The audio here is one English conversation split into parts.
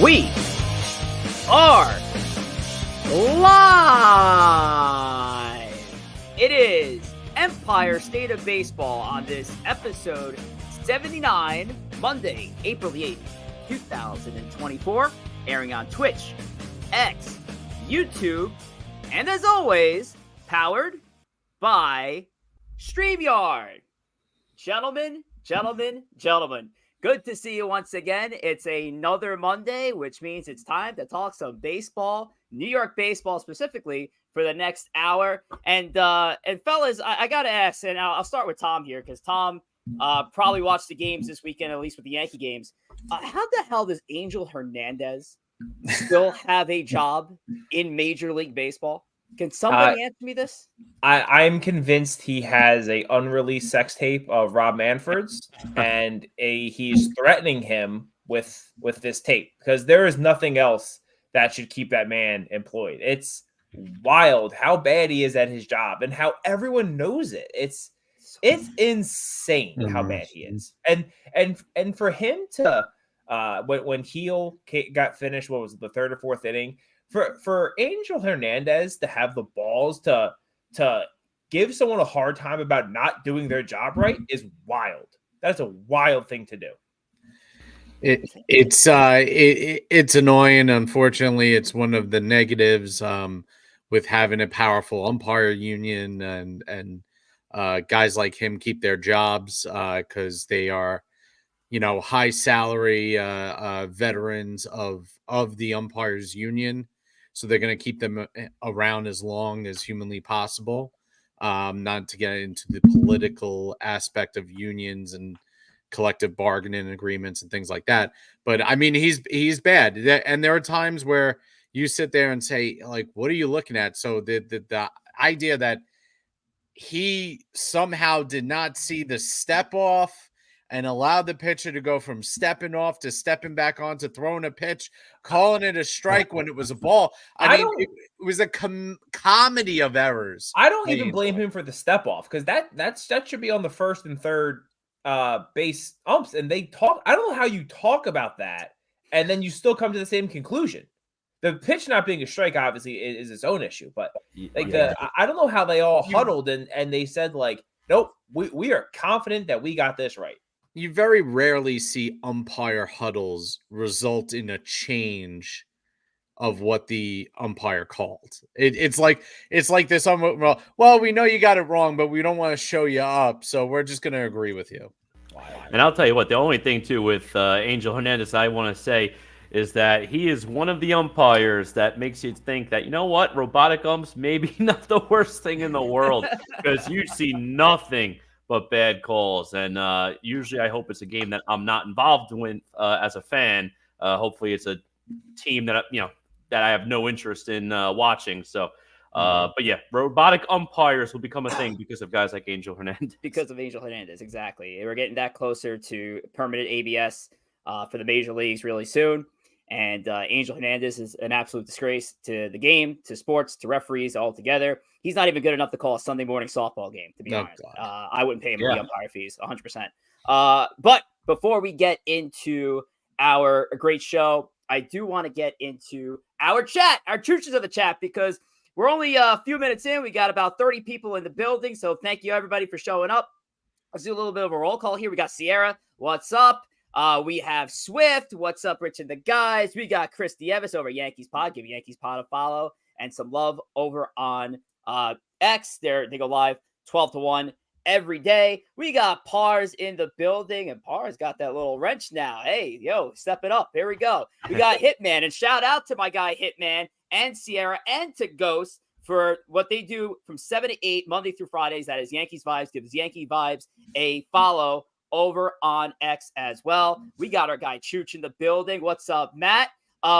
We are live. It is Empire State of Baseball on this episode 79, Monday, April the 8th, 2024, airing on Twitch, X, YouTube, and as always, powered by StreamYard. Gentlemen, good to see you once again. It's another Monday, which means it's time to talk some baseball, New York baseball specifically, for the next hour. And fellas, I got to ask, and I'll start with Tom here, because Tom probably watched the games this weekend, at least with the Yankee games. How the hell does Angel Hernandez still have a job in Major League Baseball? Can somebody answer me this? I'm convinced he has a unreleased sex tape of Rob Manfred's, and he's threatening him with this tape, because there is nothing else that should keep that man employed. It's wild how bad he is at his job and how everyone knows it. It's insane how bad he is. And for him to when Heel got finished, what was it, the third or fourth inning? For Angel Hernandez to have the balls to give someone a hard time about not doing their job right is wild. That's a wild thing to do. It's annoying. Unfortunately, it's one of the negatives with having a powerful umpire union and guys like him keep their jobs because they are, high salary veterans of the umpires union. So they're going to keep them around as long as humanly possible, not to get into the political aspect of unions and collective bargaining agreements and things like that. But I mean, he's bad. And there are times where you sit there and say, like, what are you looking at? So the idea that he somehow did not see the step off and allowed the pitcher to go from stepping off to stepping back on to throwing a pitch, calling it a strike when it was a ball. I mean, it was a comedy of errors. I don't even blame him for the step off, because that should be on the first and third base umps, and they talk. I don't know how you talk about that and then you still come to the same conclusion. The pitch not being a strike obviously is its own issue, but I don't know how they all huddled and they said, like, nope, we are confident that we got this right. You very rarely see umpire huddles result in a change of what the umpire called. It's like this. Well, we know you got it wrong, but we don't want to show you up, so we're just going to agree with you. And I'll tell you what, the only thing too with Angel Hernandez I want to say is that he is one of the umpires that makes you think that, you know what, robotic umps maybe not the worst thing in the world, because you see nothing but bad calls. And usually I hope it's a game that I'm not involved with as a fan. Hopefully it's a team that, that I have no interest in watching. So, but yeah, robotic umpires will become a thing because of guys like Angel Hernandez. Because of Angel Hernandez, exactly. We're getting that closer to permanent ABS for the major leagues really soon. And Angel Hernandez is an absolute disgrace to the game, to sports, to referees altogether. He's not even good enough to call a Sunday morning softball game, to be honest. I wouldn't pay him the umpire fees, 100%. But before we get into our great show, I do want to get into our chat, our churches of the chat, because we're only a few minutes in. We got about 30 people in the building. So thank you, everybody, for showing up. Let's do a little bit of a roll call here. We got Sierra. What's up? We have Swift. What's up, Rich and the guys? We got Chris Dievis over at Yankees Pod. Give Yankees Pod a follow and some love over on X. They go live 12 to 1 every day. We got Pars in the building, and Pars got that little wrench now. Hey, step it up. Here we go. We got Hitman, and shout out to my guy Hitman and Sierra and to Ghost for what they do from 7 to 8 Monday through Fridays. That is Yankees Vibes. Gives Yankee Vibes a follow over on X as well. We got our guy Chooch in the building. What's up, Matt?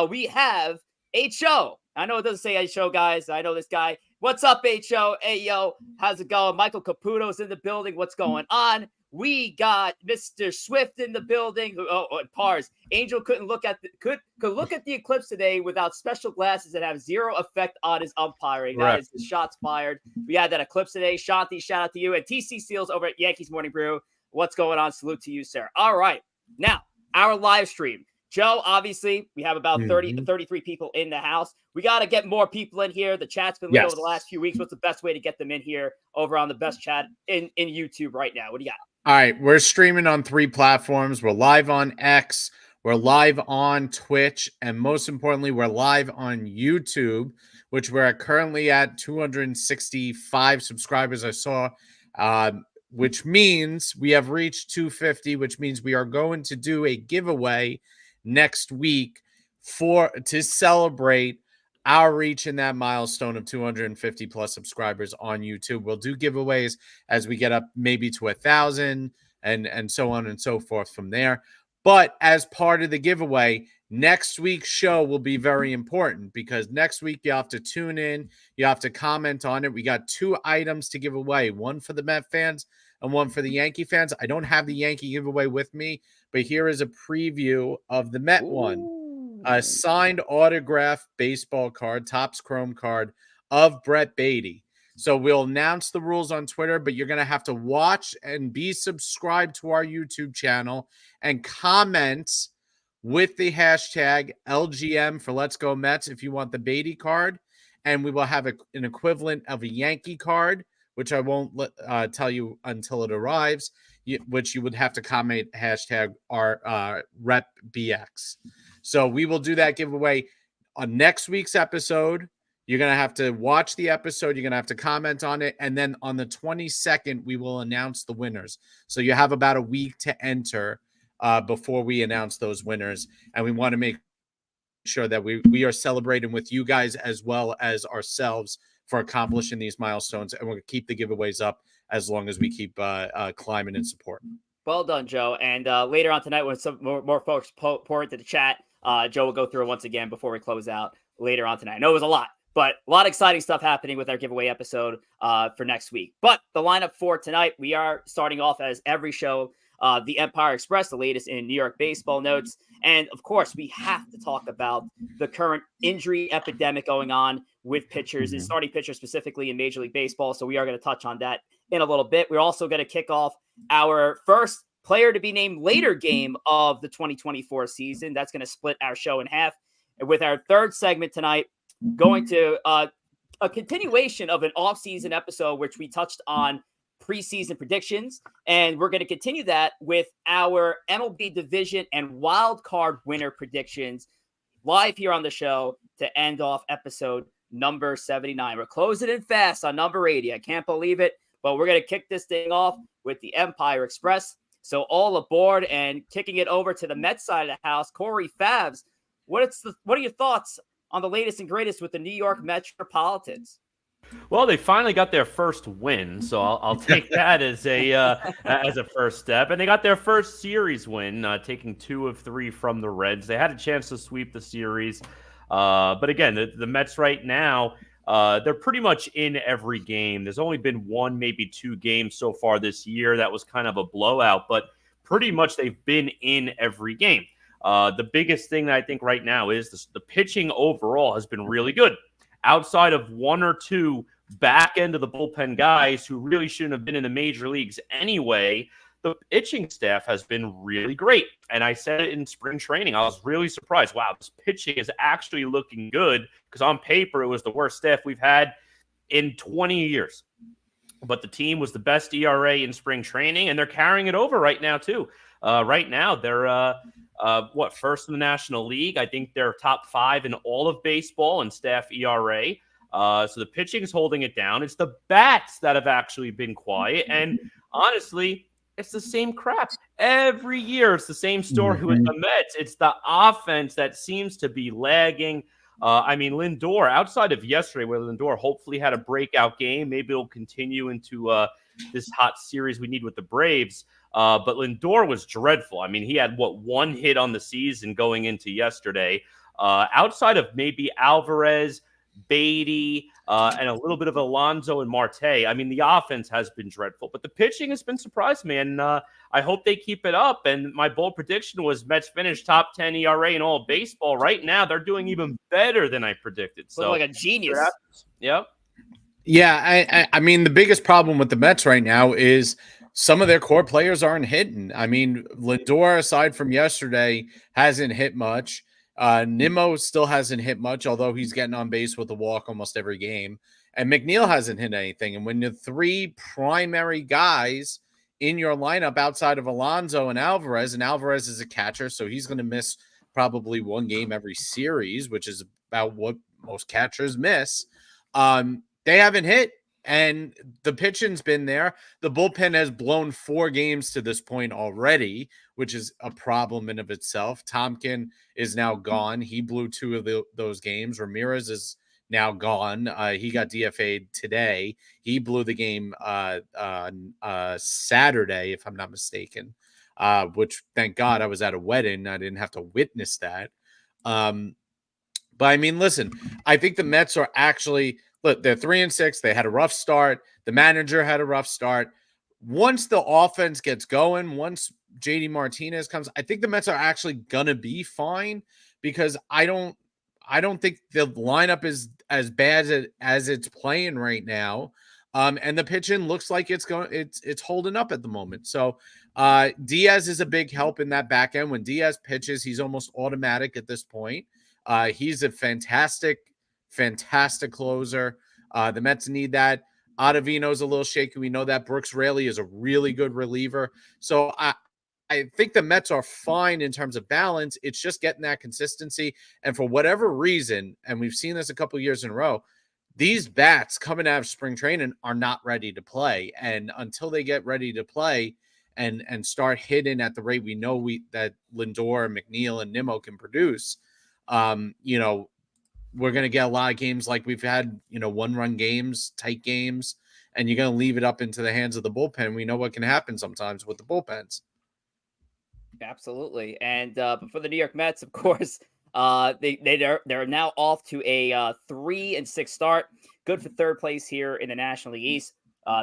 We have H.O. I know it doesn't say H.O., guys. I know this guy. What's up, H.O.? Hey, yo, how's it going? Michael Caputo's in the building. What's going on? We got Mr. Swift in the building. And Pars. Angel couldn't look at could look at the eclipse today without special glasses that have zero effect on his umpiring. That is the shots fired. We had that eclipse today. Shanti, shout out to you. And TC Seals over at Yankees Morning Brew. What's going on? Salute to you, sir. All right. Now, our live stream. Joe, obviously, we have about 33 people in the house. We got to get more people in here. The chat's been lit over the last few weeks. What's the best way to get them in here over on the best chat in YouTube right now? What do you got? All right, we're streaming on 3 platforms. We're live on X, we're live on Twitch, and most importantly, we're live on YouTube, which we're currently at 265 subscribers. I saw, which means we have reached 250, which means we are going to do a giveaway next week to celebrate our reach in that milestone of 250 plus subscribers on YouTube. We'll do giveaways as we get up maybe to 1,000 and so on and so forth from there. But as part of the giveaway, next week's show will be very important because next week you have to tune in. You have to comment on it. We got 2 items to give away, one for the Met fans and one for the Yankee fans. I don't have the Yankee giveaway with me, but here is a preview of the Met one. A signed autograph baseball card, Topps Chrome card of Brett Beatty. So we'll announce the rules on Twitter, but you're going to have to watch and be subscribed to our YouTube channel and comment with the hashtag LGM for Let's Go Mets if you want the Beatty card. And we will have an equivalent of a Yankee card, which I won't tell you until it arrives, which you would have to comment hashtag RepBX. So we will do that giveaway on next week's episode. You're going to have to watch the episode. You're going to have to comment on it. And then on the 22nd, we will announce the winners. So you have about a week to enter before we announce those winners. And we want to make sure that we are celebrating with you guys as well as ourselves for accomplishing these milestones. And we're going to keep the giveaways up as long as we keep climbing in support. Well done, Joe. And later on tonight, when some more folks pour into the chat, Joe will go through it once again before we close out later on tonight. I know it was a lot, but a lot of exciting stuff happening with our giveaway episode for next week. But the lineup for tonight, we are starting off as every show, the Empire Express, the latest in New York baseball notes. And of course, we have to talk about the current injury epidemic going on with pitchers and starting pitchers specifically in Major League Baseball. So we are going to touch on that in a little bit. We're also going to kick off our first player to be named later game of the 2024 season. That's going to split our show in half. And with our third segment tonight, going to a continuation of an off-season episode, which we touched on preseason predictions. And we're going to continue that with our MLB division and wild card winner predictions live here on the show to end off episode number 79. We're closing in fast on number 80. I can't believe it, but we're going to kick this thing off with the Empire Express. So all aboard and kicking it over to the Mets side of the house. Corey, Favs, what are your thoughts on the latest and greatest with the New York Metropolitans? Well, they finally got their first win, so I'll take that as a first step. And they got their first series win, taking 2 of 3 from the Reds. They had a chance to sweep the series, but again, the Mets right now, they're pretty much in every game. There's only been 1, maybe 2 games so far this year that was kind of a blowout, but pretty much they've been in every game. The biggest thing that I think right now is the pitching overall has been really good. Outside of 1 or 2 back end of the bullpen guys who really shouldn't have been in the major leagues anyway, the pitching staff has been really great. And I said it in spring training. I was really surprised. Wow, this pitching is actually looking good, because on paper it was the worst staff we've had in 20 years. But the team was the best ERA in spring training, and they're carrying it over right now too. Right now they're first in the National League. I think they're top 5 in all of baseball in staff ERA. So the pitching is holding it down. It's the bats that have actually been quiet. And honestly, it's the same crap. Every year it's the same story with the Mets. It's the offense that seems to be lagging. Lindor, outside of yesterday, where Lindor hopefully had a breakout game, maybe it'll continue into this hot series we need with the Braves. But Lindor was dreadful. I mean, he had 1 hit on the season going into yesterday. Outside of maybe Alvarez, Beatty, and a little bit of Alonso and Marte, I mean, the offense has been dreadful, but the pitching has been surprising, man. I hope they keep it up. And my bold prediction was Mets finish top 10 ERA in all of baseball. Right now, they're doing even better than I predicted. So like a genius. Yep. Yeah, I mean, the biggest problem with the Mets right now is some of their core players aren't hitting. I mean, Lindor, aside from yesterday, hasn't hit much. Nimmo still hasn't hit much, although he's getting on base with a walk almost every game. And McNeil hasn't hit anything. And when the three primary guys in your lineup outside of Alonso and Alvarez is a catcher, so he's going to miss probably one game every series, which is about what most catchers miss. They haven't hit. And the pitching's been there. The bullpen has blown 4 games to this point already, which is a problem in of itself. Tompkin is now gone. He blew 2 of those games. Ramirez is now gone. He got DFA'd today. He blew the game on Saturday, if I'm not mistaken, which thank God I was at a wedding. I didn't have to witness that. But I mean, listen, I think the Mets are actually – look, they're 3-6. They had a rough start. The manager had a rough start. Once the offense gets going, once JD Martinez comes, I think the Mets are actually gonna be fine because I don't think the lineup is as bad as it's playing right now. And the pitching looks like it's holding up at the moment. So Diaz is a big help in that back end. When Diaz pitches, he's almost automatic at this point. He's a fantastic closer. The Mets need that. Ottavino's a little shaky. We know that. Brooks Raley is a really good reliever. So I think the Mets are fine in terms of balance. It's just getting that consistency. And for whatever reason, and we've seen this a couple years in a row, these bats coming out of spring training are not ready to play. And until they get ready to play and start hitting at the rate we know that Lindor, McNeil, and Nimmo can produce, we're going to get a lot of games like we've had, one-run games, tight games, and you're going to leave it up into the hands of the bullpen. We know what can happen sometimes with the bullpens. Absolutely. And but for the New York Mets, of course, they're now off to a 3-6 start. Good for third place here in the National League East.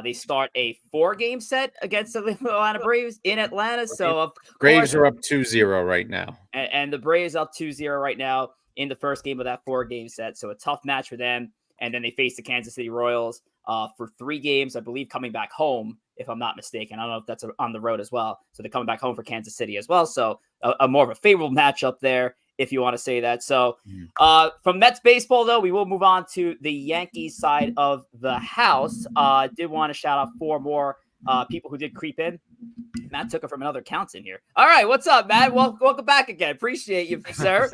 They start a 4-game set against the Atlanta Braves in Atlanta. So Braves are up 2-0 right now. And the Braves up 2-0 right now in the first game of that 4-game set. So a tough match for them. And then they face the Kansas City Royals for 3 games, I believe, coming back home, if I'm not mistaken. I don't know if that's on the road as well. So they're coming back home for Kansas City as well. So a more of a favorable matchup there, if you want to say that. So from Mets baseball, though, we will move on to the Yankees side of the house. Did want to shout out 4 more people who did creep in. Matt took it from another accounts in here. All right, what's up, Matt? Welcome back again. Appreciate you, sir.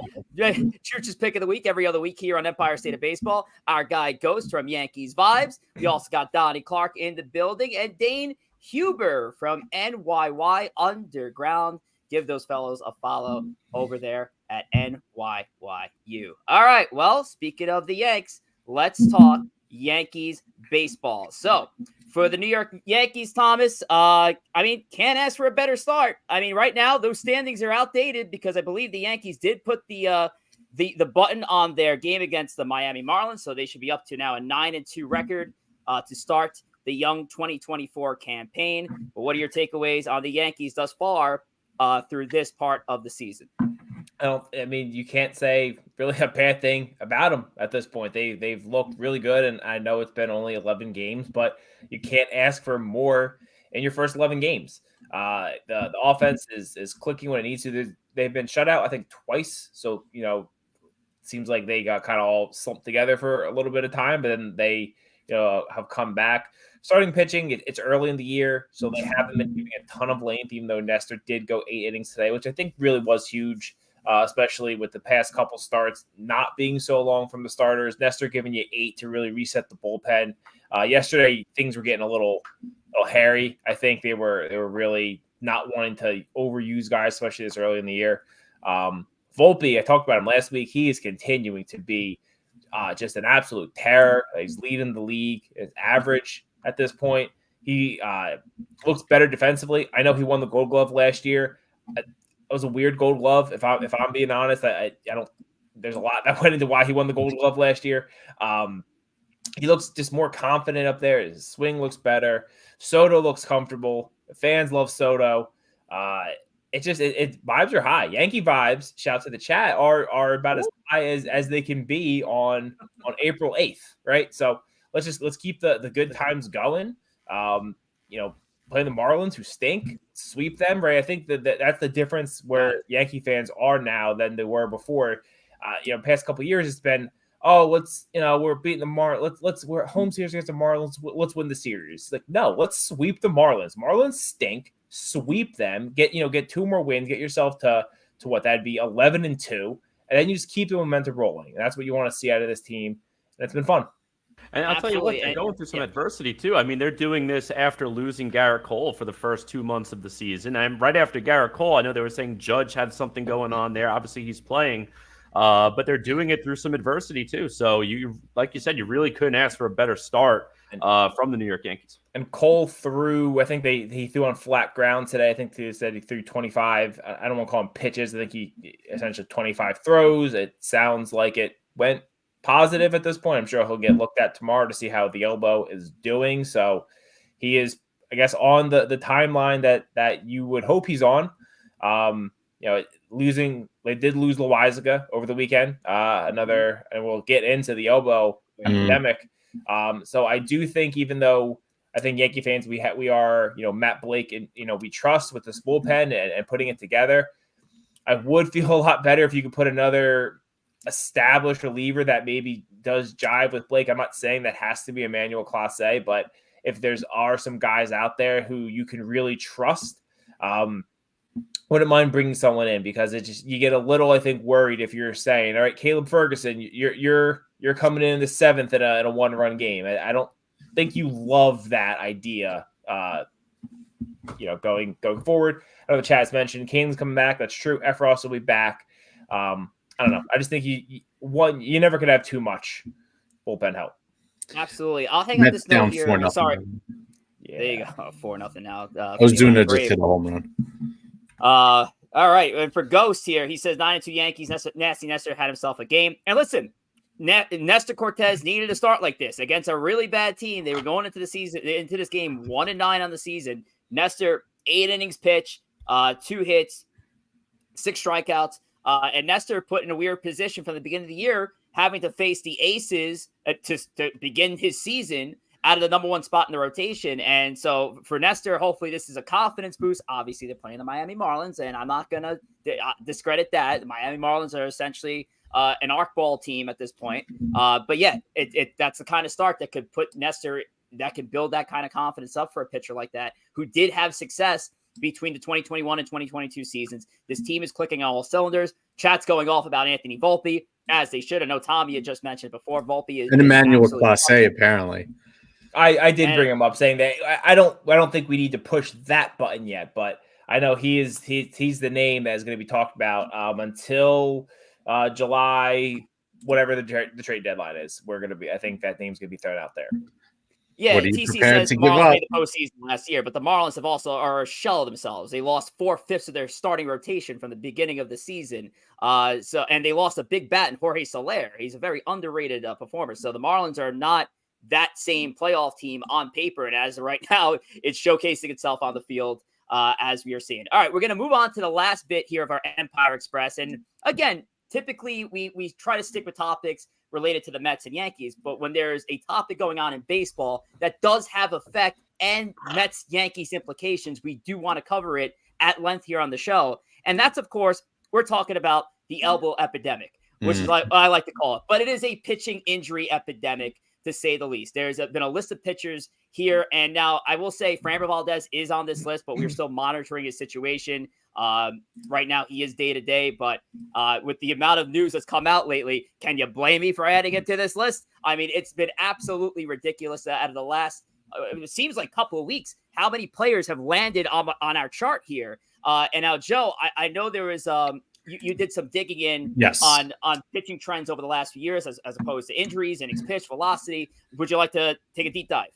Church's pick of the week every other week here on Empire State of Baseball. Our guy Ghost from Yankees Vibes. We also got Donnie Clark in the building and Dane Huber from NYY Underground. Give those fellows a follow over there at NYYU. All right, well, speaking of the Yanks, let's talk Yankees baseball. So for the New York Yankees, Thomas, can't ask for a better start. I mean, right now those standings are outdated because I believe the Yankees did put the button on their game against the Miami Marlins, so they should be up to now a 9-2 record to start the young 2024 campaign. But what are your takeaways on the Yankees thus far through this part of the season? You can't say really a bad thing about them at this point. They've looked really good, and I know it's been only 11 games, but you can't ask for more in your first 11 games. The offense is clicking when it needs to. They've been shut out, I think, twice. So, it seems like they got kind of all slumped together for a little bit of time, but then they have come back. Starting pitching, it's early in the year, so they haven't been giving a ton of length, even though Nestor did go 8 innings today, which I think really was huge. Especially with the past couple starts not being so long from the starters. Nestor giving you 8 to really reset the bullpen. Yesterday, things were getting a little hairy. I think they were really not wanting to overuse guys, especially this early in the year. Volpe, I talked about him last week. He is continuing to be just an absolute terror. He's leading the league. His average at this point. He looks better defensively. I know he won the Gold Glove last year. It was a weird Gold Glove. If I'm being honest, I don't. There's a lot that went into why he won the Gold Glove last year. He looks just more confident up there. His swing looks better. Soto looks comfortable. The fans love Soto. Vibes are high. Yankee vibes. Shout to the chat are about as high as they can be on April 8th, right? So let's keep the good times going. playing the Marlins, who stink, sweep them, right? I think that's the difference where Yankee fans are now than they were before. Past couple of years, it's been, we're beating the Marlins. We're at home series against the Marlins. Let's win the series. Like, no, let's sweep the Marlins. Marlins stink. Sweep them. Get 2 more wins. Get yourself to what that'd be 11-2, and then you just keep the momentum rolling. And that's what you want to see out of this team. And it's been fun. And I'll tell you what, they're going through some adversity too. I mean, they're doing this after losing Garrett Cole for the first 2 months of the season. And right after Garrett Cole, I know they were saying Judge had something going on there. Obviously, he's playing, but they're doing it through some adversity too. So like you said, you really couldn't ask for a better start from the New York Yankees. And Cole threw, I think he threw on flat ground today. I think he said he threw 25. I don't want to call them pitches. I think he essentially 25 throws. It sounds like it went positive at this point. I'm sure he'll get looked at tomorrow to see how the elbow is doing. So he is, I guess, on the timeline that you would hope he's on. They did lose Loizaga over the weekend. And we'll get into the elbow epidemic. So I do think, even though I think Yankee fans, we are, Matt Blake, and, we trust with this bullpen and putting it together, I would feel a lot better if you could put another established reliever that maybe does jive with Blake. I'm not saying that has to be Emmanuel Clase, but if are some guys out there who you can really trust, wouldn't mind bringing someone in, because you get a little, I think, worried if you're saying, all right, Caleb Ferguson, you're coming in the 7th in a 1-run game. I don't think you love that idea. Going forward. I know the chat's mentioned Kane's coming back. That's true. Efros will be back. I don't know. I just think you never could have too much bullpen help. Absolutely. I'll hang up this note here. Sorry. Yeah. There you go. 4-0 now. I was doing it just hit a home run. All right. And for Ghost here, he says 9-2 Yankees. Nasty Nestor had himself a game. And listen, Nestor Cortez needed to start like this against a really bad team. They were going into this game 1-9 on the season. Nestor, 8 innings pitched, 2 hits, 6 strikeouts. And Nestor put in a weird position from the beginning of the year, having to face the Aces to begin his season out of the number 1 spot in the rotation. And so for Nestor, hopefully this is a confidence boost. Obviously, they're playing the Miami Marlins, and I'm not going to discredit that. The Miami Marlins are essentially an arc ball team at this point. But yeah, that's the kind of start that could put Nestor, that could build that kind of confidence up for a pitcher like that, who did have success between the 2021 and 2022 seasons. This team is clicking on all cylinders. Chat's going off about Anthony Volpe, as they should. I know Tommy had just mentioned before. Volpe is and Emmanuel Clase, apparently. I did bring him up, saying that I don't think we need to push that button yet, but I know he's the name that is going to be talked about until July, whatever the trade deadline is. I think that name's going to be thrown out there. Yeah, TC says the Marlins made the postseason last year, but the Marlins are a shell of themselves. They lost 4/5 of their starting rotation from the beginning of the season. And they lost a big bat in Jorge Soler. He's a very underrated performer. So the Marlins are not that same playoff team on paper, and as of right now, it's showcasing itself on the field as we are seeing. All right, we're going to move on to the last bit here of our Empire Express, and again, typically we try to stick with topics related to the Mets and Yankees, but when there's a topic going on in baseball that does have effect and Mets-Yankees implications, we do want to cover it at length here on the show. And that's, of course, we're talking about the elbow epidemic, which is like I like to call it, but it is a pitching injury epidemic, to say the least. There's been a list of pitchers here, and now I will say Framber Valdez is on this list, but we're still monitoring his situation. Right now, he is day-to-day, but with the amount of news that's come out lately, can you blame me for adding him to this list? I mean, it's been absolutely ridiculous that out of the last, it seems like couple of weeks, how many players have landed on our chart here. And now, Joe, I know there was you did some digging in on pitching trends over the last few years as opposed to injuries and pitch velocity. Would you like to take a deep dive?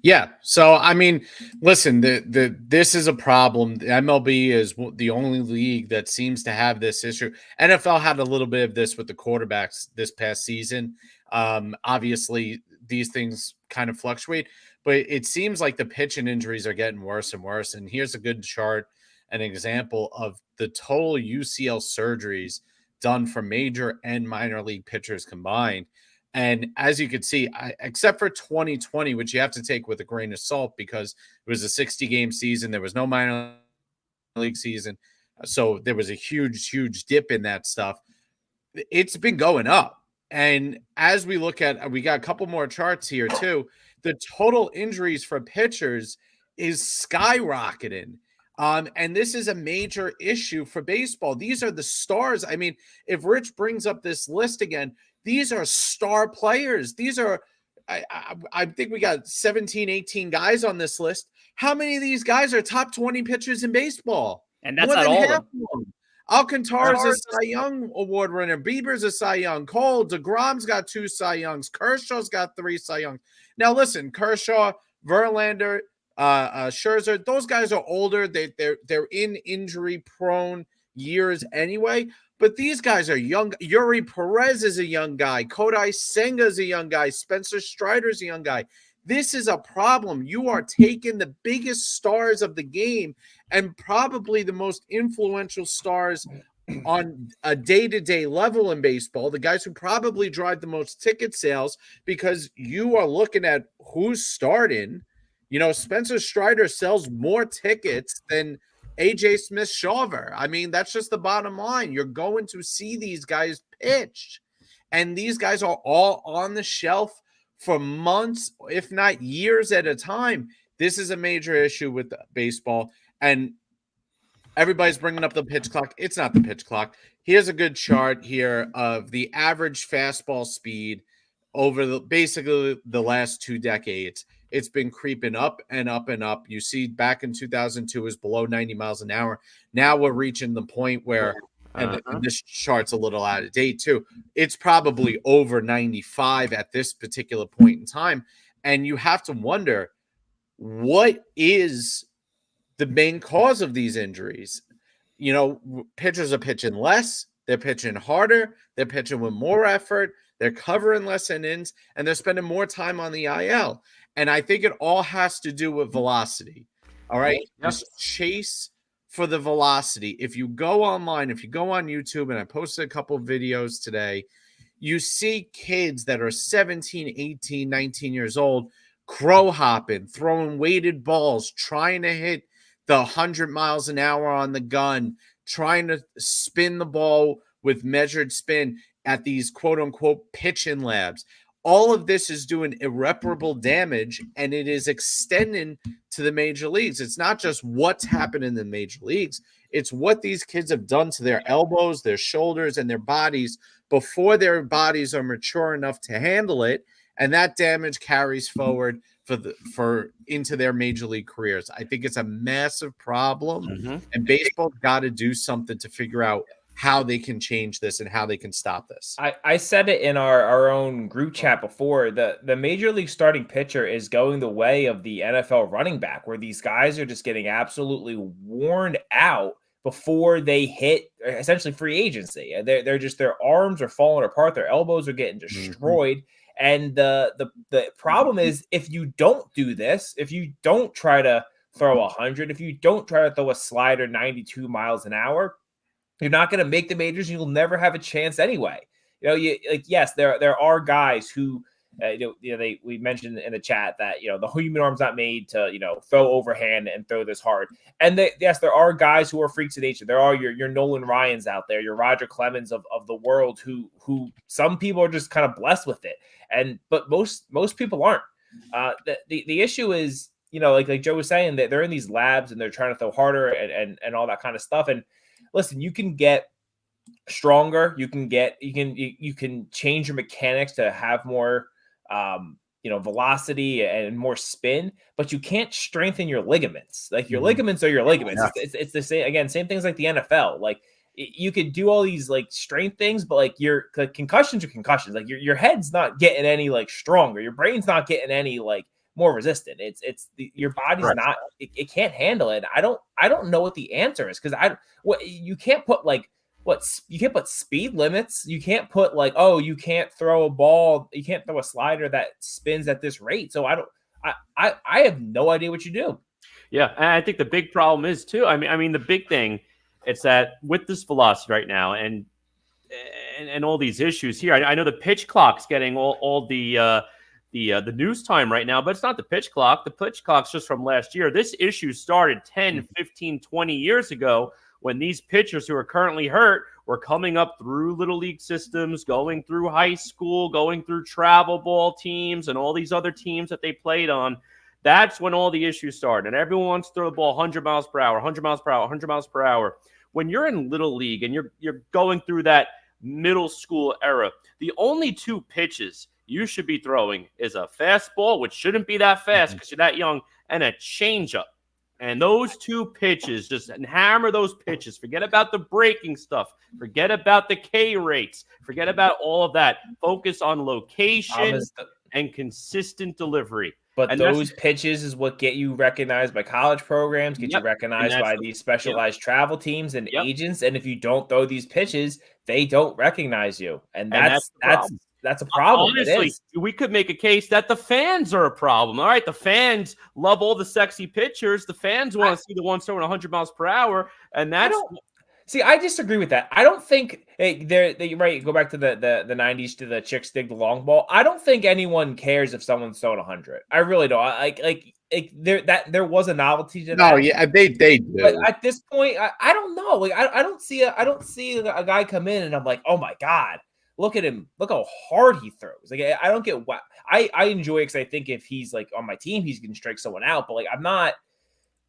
Yeah. So, I mean, listen, this is a problem. The MLB is the only league that seems to have this issue. NFL had a little bit of this with the quarterbacks this past season. Obviously, these things kind of fluctuate, but it seems like the pitching injuries are getting worse and worse. And here's a good chart, an example of the total UCL surgeries done for major and minor league pitchers combined. And as you can see, except for 2020, which you have to take with a grain of salt because it was a 60-game season, there was no minor league season, so there was a huge dip in that stuff. It's been going up. And as we look at, we got a couple more charts here too. The total injuries for pitchers is skyrocketing. And this is a major issue for baseball. These are the stars. I mean, if Rich brings up this list again, these are star players. These are, I think we got 17, 18 guys on this list. How many of these guys are top 20 pitchers in baseball? And that's not all of them. Alcantara's a Cy Young Award winner. Bieber's a Cy Young. Cole, DeGrom's got 2 Cy Youngs. Kershaw's got 3 Cy Youngs. Now, listen, Kershaw, Verlander, Scherzer, those guys are older. They're in injury-prone years anyway. But these guys are young. Yuri Perez is a young guy. Kodai Senga is a young guy. Spencer Strider's a young guy. This is a problem. You are taking the biggest stars of the game and probably the most influential stars on a day-to-day level in baseball, the guys who probably drive the most ticket sales, because you are looking at who's starting. You know, Spencer Strider sells more tickets than AJ Smith-Shawver. I mean, that's just the bottom line. You're going to see these guys pitch, and these guys are all on the shelf for months, if not years at a time. This is a major issue with baseball, and everybody's bringing up the pitch clock. It's not the pitch clock. Here's a good chart here of the average fastball speed over basically the last 2 decades. It's been creeping up and up and up. You see, back in 2002, it was below 90 miles an hour. Now we're reaching the point where, and this chart's a little out of date too, it's probably over 95 at this particular point in time. And you have to wonder, what is the main cause of these injuries? You know, pitchers are pitching less, they're pitching harder, they're pitching with more effort, they're covering less innings, and they're spending more time on the IL. And I think it all has to do with velocity. All right. Yep. Just chase for the velocity. If you go online, if you go on YouTube, and I posted a couple of videos today, you see kids that are 17, 18, 19 years old, crow hopping, throwing weighted balls, trying to hit the 100 miles an hour on the gun, trying to spin the ball with measured spin at these quote unquote pitching labs. All of this is doing irreparable damage, and it is extending to the major leagues. It's not just what's happened in the major leagues. It's what these kids have done to their elbows, their shoulders, and their bodies before their bodies are mature enough to handle it. And that damage carries forward for into their major league careers. I think it's a massive problem, and baseball's got to do something to figure out how they can change this and how they can stop this. I said it in our own group chat before. The major league starting pitcher is going the way of the NFL running back, where these guys are just getting absolutely worn out before they hit essentially free agency. They're just, their arms are falling apart, their elbows are getting destroyed. And the problem is, if you don't do this, if you don't try to throw 100, if you don't try to throw a slider 92 miles an hour, you're not going to make the majors. And you'll never have a chance anyway. You know, yes, there are guys who, we mentioned in the chat that, the human arm's not made to, throw overhand and throw this hard. And yes, there are guys who are freaks of nature. There are your Nolan Ryans out there, your Roger Clemens of the world, who some people are just kind of blessed with it. But most people aren't. The issue is, like Joe was saying, that they're in these labs and they're trying to throw harder and all that kind of stuff. And listen, you can get stronger. You can change your mechanics to have more, velocity and more spin, but you can't strengthen your ligaments. Like, your ligaments are your ligaments. Yeah. It's the same, same things like the NFL. Like, you could do all these like strength things, but like your concussions are concussions. Like your head's not getting any like stronger. Your brain's not getting any like more resistant. Your body's right. Not, it can't handle it. I don't know what the answer is, because you can't put you can't put speed limits. You can't put like, oh, you can't throw a ball, you can't throw a slider that spins at this rate. So I have no idea what you do. Yeah, and I think the big problem is too. I mean the big thing, it's that with this velocity right now, and and all these issues here. I know the pitch clock's getting all the news time right now, but it's not the pitch clock. The pitch clock's just from last year. This issue started 10, 15, 20 years ago when these pitchers who are currently hurt were coming up through little league systems, going through high school, going through travel ball teams and all these other teams that they played on. That's when all the issues started. And everyone wants to throw the ball 100 miles per hour, 100 miles per hour, 100 miles per hour. When you're in little league and you're going through that middle school era, the only two pitches you should be throwing is a fastball, which shouldn't be that fast because you're that young, and a changeup. And those two pitches, just hammer those pitches. Forget about the breaking stuff. Forget about the K rates. Forget about all of that. Focus on location and consistent delivery. But those pitches is what get you recognized by college programs, get you recognized by these specialized travel teams and agents. And if you don't throw these pitches, they don't recognize you. And that's a problem. Honestly, we could make a case that the fans are a problem. All right, the fans love all the sexy pitchers. The fans want to see the ones throwing 100 miles per hour, and that's. I disagree with that. I don't think you're right. Go back to the 90s to the chicks dig the long ball. I don't think anyone cares if someone's throwing 100. I really don't. There was a novelty to that. No, yeah, they do. But at this point, I don't know. Like I don't see a guy come in and I'm like, oh my god. Look at him. Look how hard he throws. Like, I don't get what I enjoy it because I think if he's like on my team, he's going to strike someone out. But like, I'm not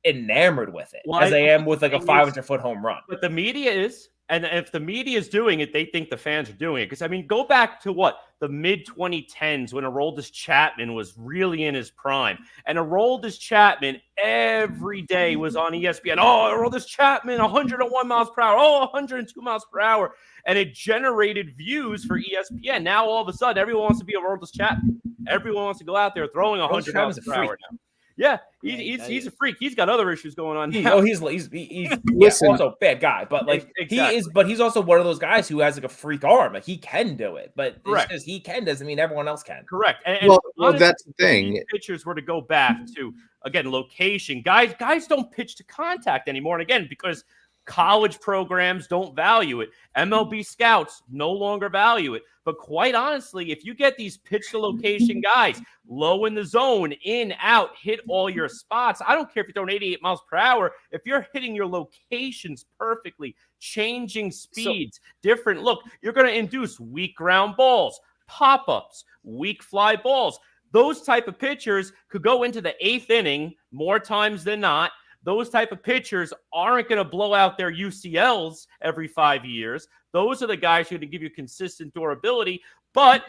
enamored with it as I am with like a 500-foot home run. But the media is. And if the media is doing it, they think the fans are doing it. Because, I mean, go back to the mid-2010s when Aroldis Chapman was really in his prime. And Aroldis Chapman every day was on ESPN. Oh, Aroldis Chapman, 101 miles per hour. Oh, 102 miles per hour. And it generated views for ESPN. Now, all of a sudden, everyone wants to be Aroldis Chapman. Everyone wants to go out there throwing 100 miles per hour now. Yeah, he's a freak. He's got other issues going on. He's also a bad guy, but like he is. But he's also one of those guys who has like a freak arm. Like he can do it, but just because he can doesn't mean everyone else can. Correct. And well, that's the thing. Pitchers were to go back to again location. Guys don't pitch to contact anymore. And again, because college programs don't value it. MLB scouts no longer value it. But quite honestly, if you get these pitch to location guys low in the zone, in, out, hit all your spots, I don't care if you're throwing 88 miles per hour. If you're hitting your locations perfectly, changing speeds, different look, you're going to induce weak ground balls, pop-ups, weak fly balls. Those type of pitchers could go into the 8th inning more times than not. Those type of pitchers aren't going to blow out their UCLs every 5 years. Those are the guys who are going to give you consistent durability. But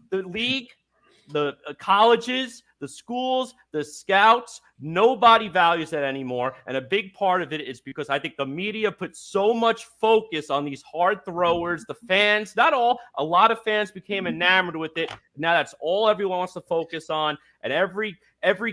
the league, the colleges, the schools, the scouts, nobody values that anymore. And a big part of it is because I think the media puts so much focus on these hard throwers. The fans, not all, a lot of fans became enamored with it. Now that's all everyone wants to focus on. And every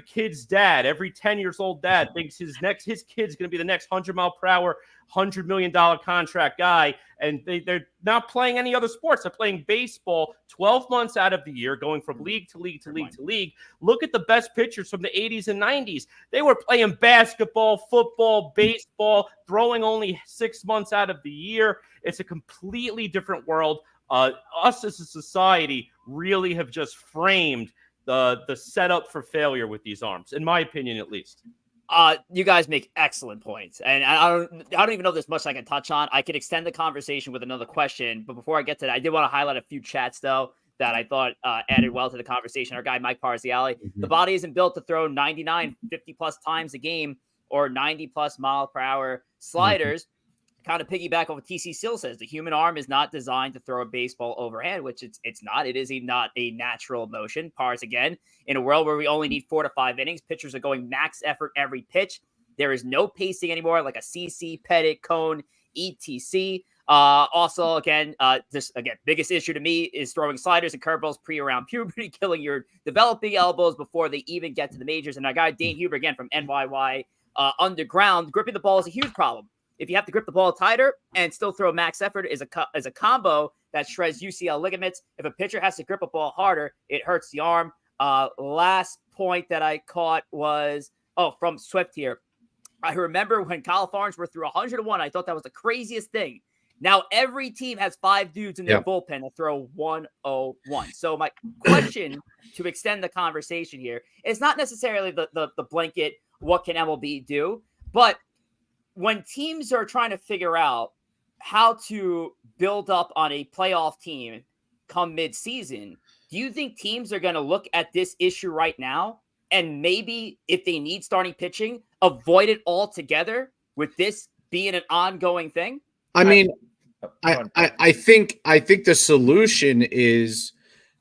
kid's dad, every 10 years old dad thinks his kid's going to be the next 100 mile per hour, $100 million contract guy. And they're not playing any other sports. They're playing baseball 12 months out of the year, going from league to league to league to league. Look at the best pitchers from the 80s and 90s. They were playing basketball, football, baseball, throwing only 6 months out of the year. It's a completely different world. Us as a society really have just framed the setup for failure with these arms, in my opinion, at least. You guys make excellent points, and I don't even know if there's much I can touch on. I could extend the conversation with another question, but before I get to that, I did want to highlight a few chats though that I thought added well to the conversation. Our guy Mike Parziale, the body isn't built to throw 99, 50 plus times a game or 90 plus mile per hour sliders. Kind of piggyback on what TC Seal says. The human arm is not designed to throw a baseball overhand, which it's not. It is not a natural motion. Pars again, in a world where we only need 4 to 5 innings, pitchers are going max effort every pitch. There is no pacing anymore, like a CC, Pettit, Cone, etc. Also, again, biggest issue to me is throwing sliders and curveballs pre-around puberty, killing your developing elbows before they even get to the majors. And our guy Dane Huber, again, from NYY Underground, gripping the ball is a huge problem. If you have to grip the ball tighter and still throw max effort is a combo that shreds UCL ligaments. If a pitcher has to grip a ball harder, it hurts the arm. Last point that I caught was, from Swift here. I remember when Kyle Farnsworth threw 101. I thought that was the craziest thing. Now every team has 5 dudes in their bullpen that throw 101. So my question to extend the conversation here is not necessarily the blanket, what can MLB do? But when teams are trying to figure out how to build up on a playoff team come mid-season, do you think teams are going to look at this issue right now and maybe if they need starting pitching, avoid it altogether with this being an ongoing thing? I mean, I think the solution is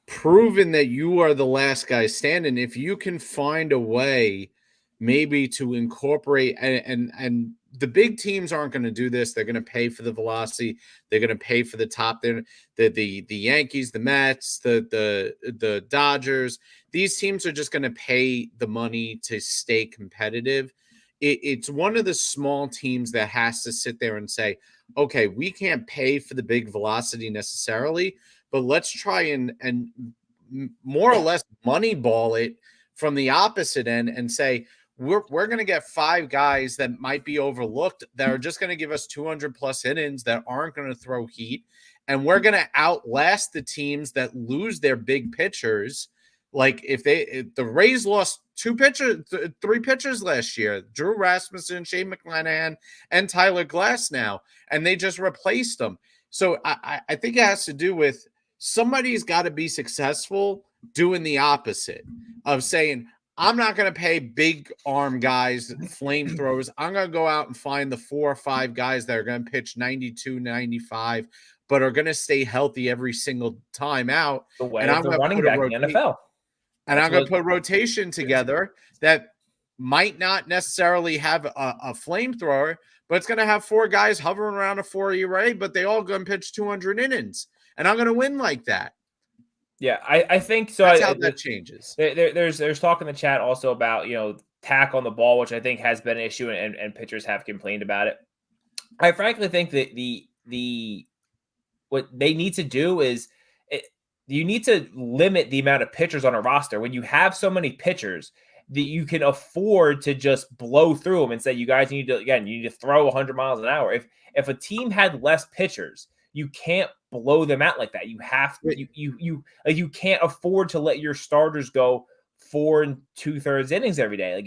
proving that you are the last guy standing. If you can find a way maybe to incorporate and the big teams aren't going to do this. They're going to pay for the velocity. They're going to pay for the top. The Yankees, the Mets, the Dodgers. These teams are just going to pay the money to stay competitive. It's one of the small teams that has to sit there and say, okay, we can't pay for the big velocity necessarily, but let's try and more or less moneyball it from the opposite end and say, we're going to get 5 guys that might be overlooked that are just going to give us 200 plus innings that aren't going to throw heat. And we're going to outlast the teams that lose their big pitchers. Like if the Rays lost 3 pitchers last year, Drew Rasmussen, Shane McClanahan, and Tyler Glasnow, and they just replaced them. So I think it has to do with somebody's got to be successful doing the opposite of saying, I'm not going to pay big arm guys, flamethrowers. I'm going to go out and find the 4 or 5 guys that are going to pitch 92, 95, but are going to stay healthy every single time out. The way of the running back in the NFL. And I'm going to put rotation together that might not necessarily have a flamethrower, but it's going to have 4 guys hovering around a 4 ERA, but they all going to pitch 200 innings. And I'm going to win like that. Yeah, I think so. That's how that changes. There's talk in the chat also about, tack on the ball, which I think has been an issue and pitchers have complained about it. I frankly think that what they need to do is you need to limit the amount of pitchers on a roster. When you have so many pitchers that you can afford to just blow through them and say, you guys need to throw 100 miles an hour. If a team had less pitchers, you can't blow them out like that. You have to, you can't afford to let your starters go 4 2/3 innings every day.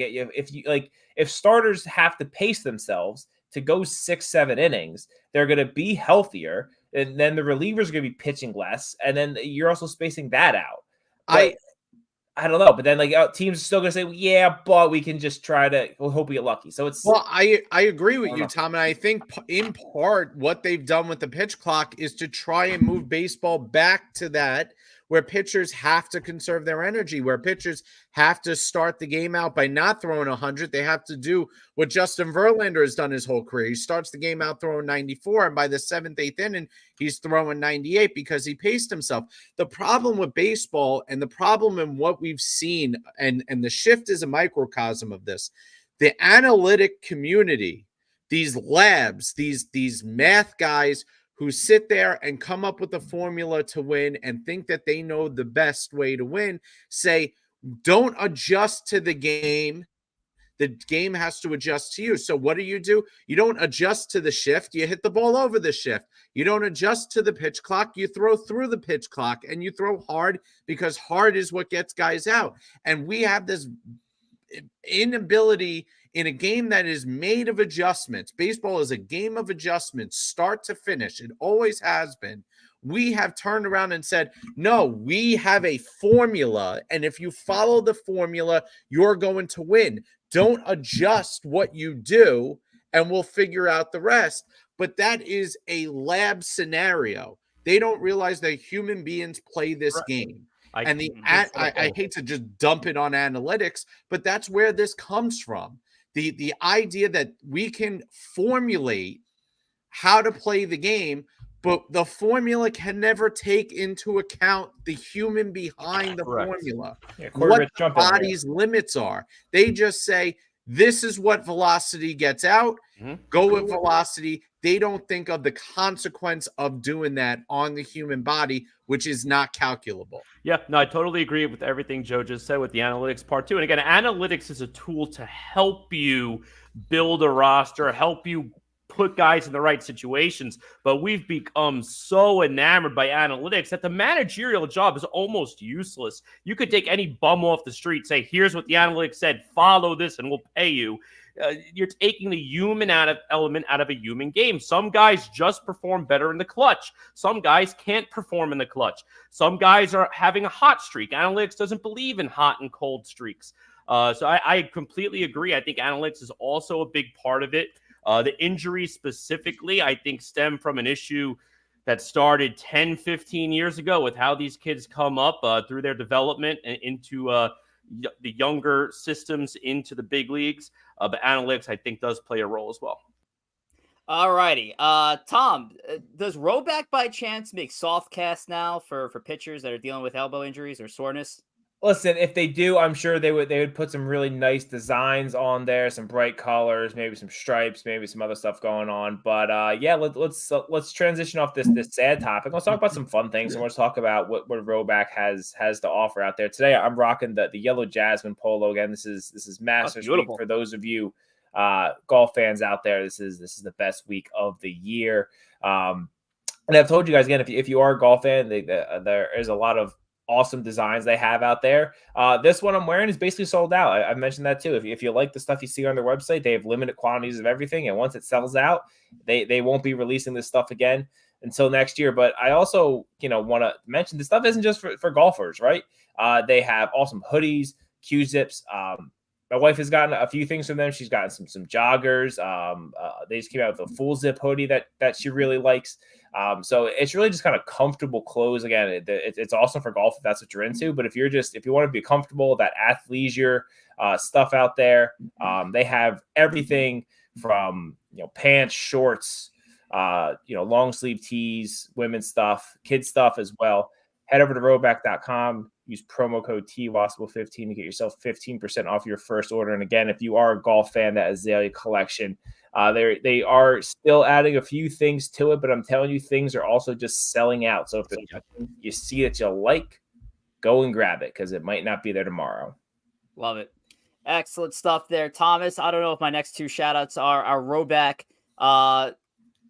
If starters have to pace themselves to go 6-7 innings, they're going to be healthier, and then the relievers are going to be pitching less, and then you're also spacing that out. But I don't know, but then teams are still going to say, well, yeah, but we can just we'll hope we get lucky. So it's I agree with you, Tom, and I think in part what they've done with the pitch clock is to try and move baseball back to that where pitchers have to conserve their energy, where pitchers have to start the game out by not throwing 100. They have to do what Justin Verlander has done his whole career. He starts the game out throwing 94, and by the 7th, 8th inning, he's throwing 98 because he paced himself. The problem with baseball and the problem in what we've seen, and the shift is a microcosm of this, the analytic community, these labs, these math guys who sit there and come up with a formula to win and think that they know the best way to win, say, don't adjust to the game. The game has to adjust to you. So what do? You don't adjust to the shift. You hit the ball over the shift. You don't adjust to the pitch clock. You throw through the pitch clock, and you throw hard because hard is what gets guys out. And we have this inability in a game that is made of adjustments. Baseball is a game of adjustments, start to finish. It always has been. We have turned around and said, no, we have a formula, and if you follow the formula, you're going to win. Don't adjust what you do, and we'll figure out the rest. But that is a lab scenario. They don't realize that human beings play this game. I hate to just dump it on analytics, but that's where this comes from. The idea that we can formulate how to play the game, but the formula can never take into account the human behind the formula. Yeah, what the body's limits are. They just say, this is what velocity gets out. Go with velocity. They don't think of the consequence of doing that on the human body, which is not calculable. Yeah, no, I totally agree with everything Joe just said with the analytics part too. And again, analytics is a tool to help you build a roster, help you put guys in the right situations. But we've become so enamored by analytics that the managerial job is almost useless. You could take any bum off the street, say, here's what the analytics said, follow this and we'll pay you. You're taking the human element out of a human game. Some guys just perform better in the clutch. Some guys can't perform in the clutch. Some guys are having a hot streak. Analytics doesn't believe in hot and cold streaks. So I completely agree. I think analytics is also a big part of it. The injuries specifically, I think, stem from an issue that started 10, 15 years ago with how these kids come up through their development and into the younger systems into the big leagues. But analytics, I think, does play a role as well. All righty. Tom, does Roback by chance make soft casts now for pitchers that are dealing with elbow injuries or soreness? Listen, if they do, I'm sure they would put some really nice designs on there, some bright colors, maybe some stripes, maybe some other stuff going on. But yeah, let's transition off this sad topic. Let's talk about some fun things, and let's talk about what Roback has to offer out there today. I'm rocking the yellow jasmine polo again. This is Masters Week for those of you golf fans out there. This is the best week of the year. And I've told you guys again, if you are a golf fan, there is a lot of awesome designs they have out there. This one I'm wearing is basically sold out. I've mentioned that too. If you like the stuff you see on their website, they have limited quantities of everything, and once it sells out, they won't be releasing this stuff again until next year. But I also want to mention this stuff isn't just for golfers, right? They have awesome hoodies, Q-zips. My wife has gotten a few things from them. She's gotten some joggers. They just came out with a full zip hoodie that she really likes. So it's really just kind of comfortable clothes. Again, it's awesome for golf if that's what you're into. But if you want to be comfortable, that athleisure stuff out there, they have everything from pants, shorts, long sleeve tees, women's stuff, kids stuff as well. Head over to Roback.com. Use promo code TWASPIL15 to get yourself 15% off your first order. And again, if you are a golf fan, that Azalea collection, they are still adding a few things to it, but I'm telling you, things are also just selling out. So if you see that you like, go and grab it because it might not be there tomorrow. Love it. Excellent stuff there, Thomas. I don't know if my next two shout outs are our Roback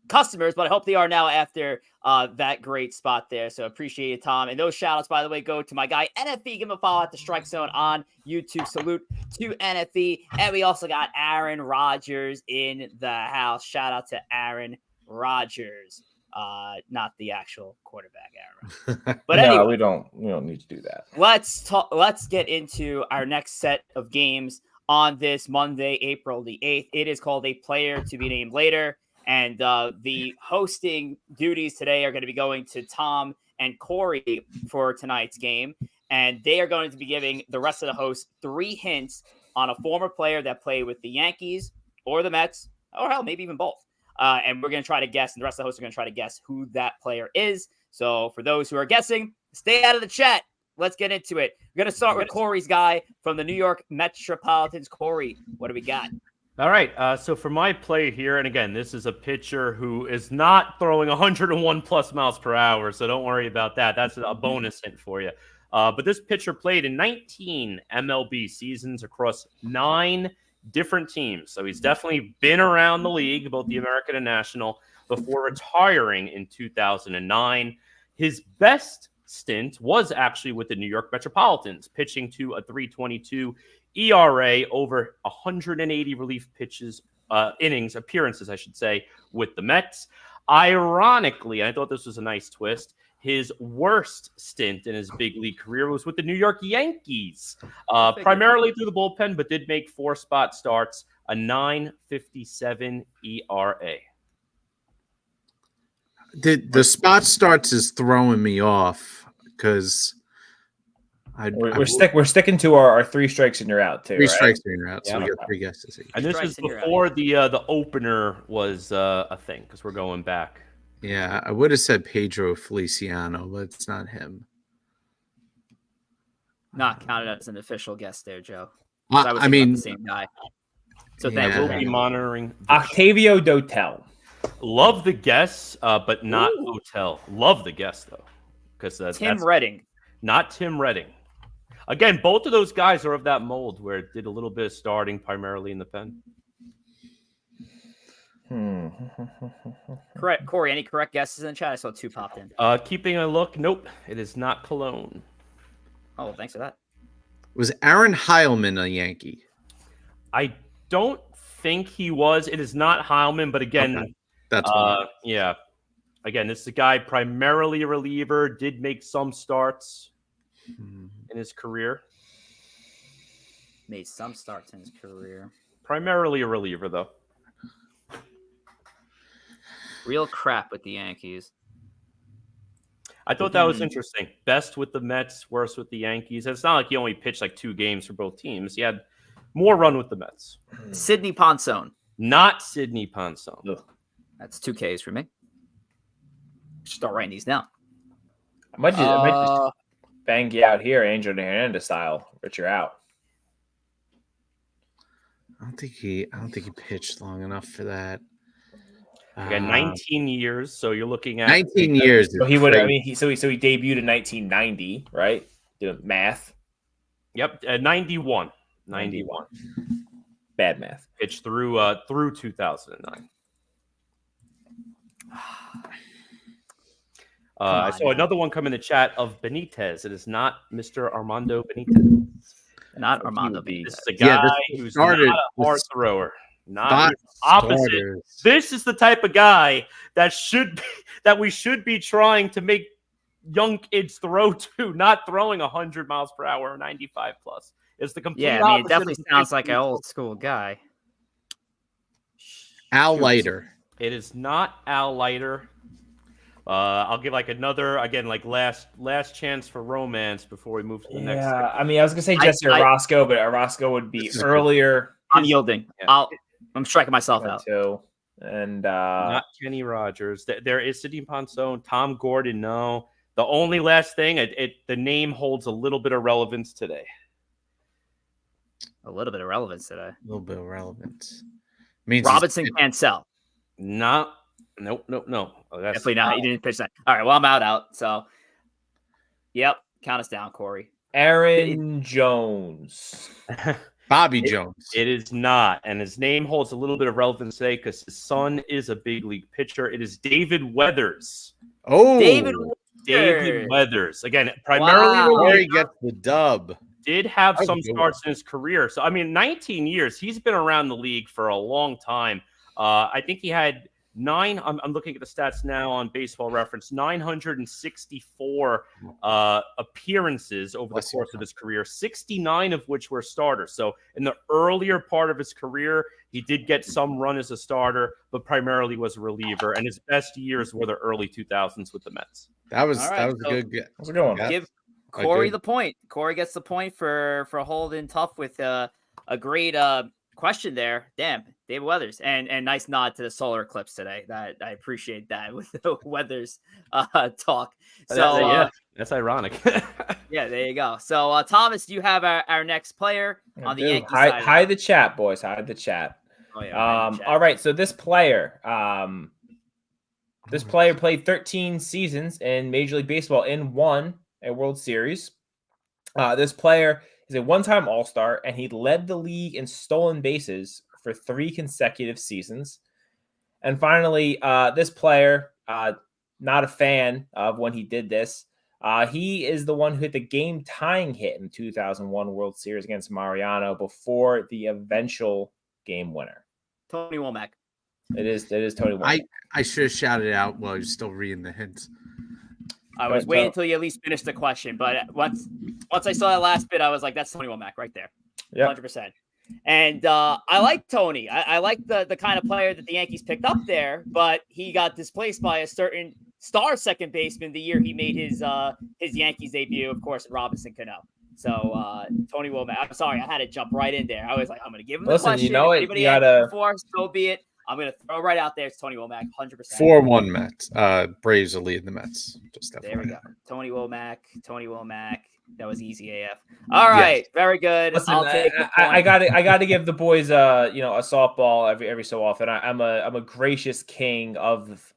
customers, but I hope they are now after that great spot there. So appreciate it, Tom. And those shout outs, by the way, go to my guy NFE. Give him a follow at the Strike Zone on YouTube. Salute to NFE. And we also got Aaron Rodgers in the house. Shout out to Aaron Rodgers. Not the actual quarterback, Aaron. But no, anyway, we don't need to do that. Let's get into our next set of games on this Monday, April the 8th. It is called A Player to Be Named Later. And the hosting duties today are going to be going to Tom and Corey for tonight's game. And they are going to be giving the rest of the hosts 3 hints on a former player that played with the Yankees or the Mets, or hell, maybe even both. And we're going to try to guess, and the rest of the hosts are going to try to guess who that player is. So for those who are guessing, stay out of the chat. Let's get into it. We're going to start with Corey's guy from the New York Metropolitans. Corey, what do we got? All right, so for my play here, and again, this is a pitcher who is not throwing 101 plus miles per hour, so don't worry about that. That's a bonus hint for you. But this pitcher played in 19 MLB seasons across 9 different teams. So he's definitely been around the league, both the American and National, before retiring in 2009. His best stint was actually with the New York Metropolitans, pitching to a 3.22 ERA over 180 relief appearances, I should say, with the Mets. Ironically, I thought this was a nice twist, his worst stint in his big league career was with the New York Yankees, primarily through the bullpen, but did make 4 spot starts, a 9.57 ERA. The spot starts is throwing me off because we're sticking to our 3 strikes and you're out too. 3 right? strikes and you're out. So yeah. we got 3 guesses. And this is before the opener was a thing because we're going back. Yeah, I would have said Pedro Feliciano, but it's not him. Not counted as an official guess there, Joe. I mean, the same guy. So yeah. We'll be monitoring Octavio Dotel. Love the guess, but not Hotel. Love the guess though, because Tim Redding. Not Tim Redding. Again, both of those guys are of that mold where it did a little bit of starting primarily in the pen. Correct, Corey. Any correct guesses in the chat? I saw 2 popped in. Keeping a look. Nope, it is not Cologne. Oh, well, thanks for that. Was Aaron Heilman a Yankee? I don't think he was. It is not Heilman, but again, Okay. That's fine. yeah. Again, this is a guy primarily a reliever. Did make some starts in his career. Made some starts in his career. Primarily a reliever, though. Real crap with the Yankees. I thought that was interesting. Best with the Mets, worst with the Yankees. And it's not like he only pitched like 2 games for both teams. He had more run with the Mets. Sidney Ponson. Not Sidney Ponson. Ugh. That's 2 Ks for me. Start writing these down. I might just bang you out here, Angel Hernandez style. But you're out. I don't think he pitched long enough for that. Again, 19 years. So you're looking at 19 years. So he would. I mean, he debuted in 1990, right? Do math. Yep, 91. 91. Bad math. Pitched through 2009. I saw another one come in the chat of Benitez. It is not Mr. Armando Benitez. Not Armando Benitez. This is a guy who's not a hard thrower. Not opposite. Starters. This is the type of guy that we should be trying to make young kids throw to, not throwing 100 miles per hour or 95 plus. It's the complete Yeah, I mean, it opposite definitely of sounds like an old school guy. Al Leiter. It is not Al Leiter. I'll give like another again, like last chance for romance before we move to the next. Yeah, I mean, I was gonna say Jesse Orozco, but Orozco would be earlier. I'm yielding. Yeah. I'm striking myself out. Too. And not Kenny Rogers. There is Sidney Ponson, Tom Gordon. No, the only last thing, the name holds a little bit of relevance today. A little bit of relevance today. A little bit of relevance. Means Robinson Cancel. Nope. Oh, that's Definitely not. He didn't pitch that. All right. Well, I'm out. So, yep. Count us down, Corey. Aaron Jones. Bobby Jones. It is not. And his name holds a little bit of relevance today because his son is a big league pitcher. It is David Weathers. Oh, David Weathers. Again, primarily Corey gets the dub. Did have some starts in his career. So, I mean, 19 years. He's been around the league for a long time. I think he had 9. I'm looking at the stats now on Baseball Reference. 964 appearances over the course of his career, 69 of which were starters. So in the earlier part of his career, he did get some run as a starter, but primarily was a reliever. And his best years were the early 2000s with the Mets. That was a good. That was a good one. Give Corey the point. Corey gets the point for holding tough with a great question there. Damn, David Weathers, and nice nod to the solar eclipse today. That I appreciate that with the Weathers talk. So that's ironic. Yeah, there you go. So Thomas, do you have our next player on the Yankees side? Hide the chat, boys. Hide the chat. Oh, yeah, all right. So this player played 13 seasons in Major League Baseball and won a World Series. This player is a one-time All-Star, and he led the league in stolen bases for 3 consecutive seasons. And finally, this player, not a fan of when he did this. He is the one who hit the game-tying hit in the 2001 World Series against Mariano before the eventual game winner. Tony Womack. It is Tony Womack. I should have shouted it out while you're still reading the hints. I was waiting until you at least finished the question, but once I saw that last bit, I was like, "That's Tony Womack right there, 100%." And I like Tony. I like the kind of player that the Yankees picked up there, but he got displaced by a certain star second baseman the year he made his Yankees debut, of course, Robinson Cano. So Tony Womack. I'm sorry, I had to jump right in there. I was like, I'm going to give him the question. You know it. Anybody you gotta... before, so be it. I'm going to throw right out there. It's Tony Womack, 100%. 4-1 Mets. Braves are leading the Mets. Just there we go. Tony Womack. That was easy AF. All right, very good. Listen, I'll take the I point. got to give the boys a softball every so often. I'm a gracious king of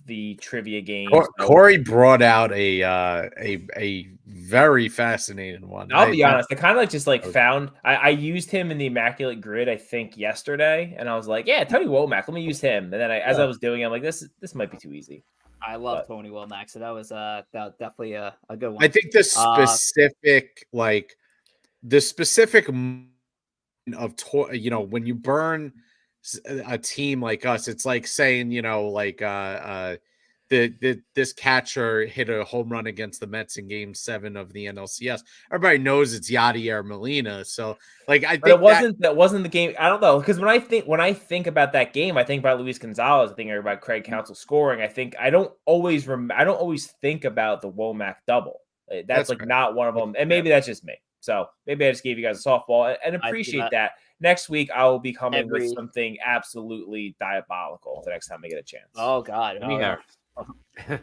the trivia game. Corey brought out a very fascinating one. I'll be honest. I kind of just found I used him in the Immaculate Grid, I think yesterday, and I was like, yeah, Tony Womack, let me use him. And then as I was doing it, I'm like, this might be too easy. I love Tony Womack, so that was definitely a good one. I think the specific of when you burn a team like us, it's like saying this catcher hit a home run against the Mets in Game 7 of the NLCS. Everybody knows it's Yadier Molina, so I think that wasn't the game. I don't know, because when I think about that game, I think about Luis Gonzalez. I think about Craig Counsell scoring. I don't always think about the Womack double. That's not one of them, and maybe that's just me. So maybe I just gave you guys a softball and appreciate that. Next week I will be coming with something absolutely diabolical the next time I get a chance. Oh God,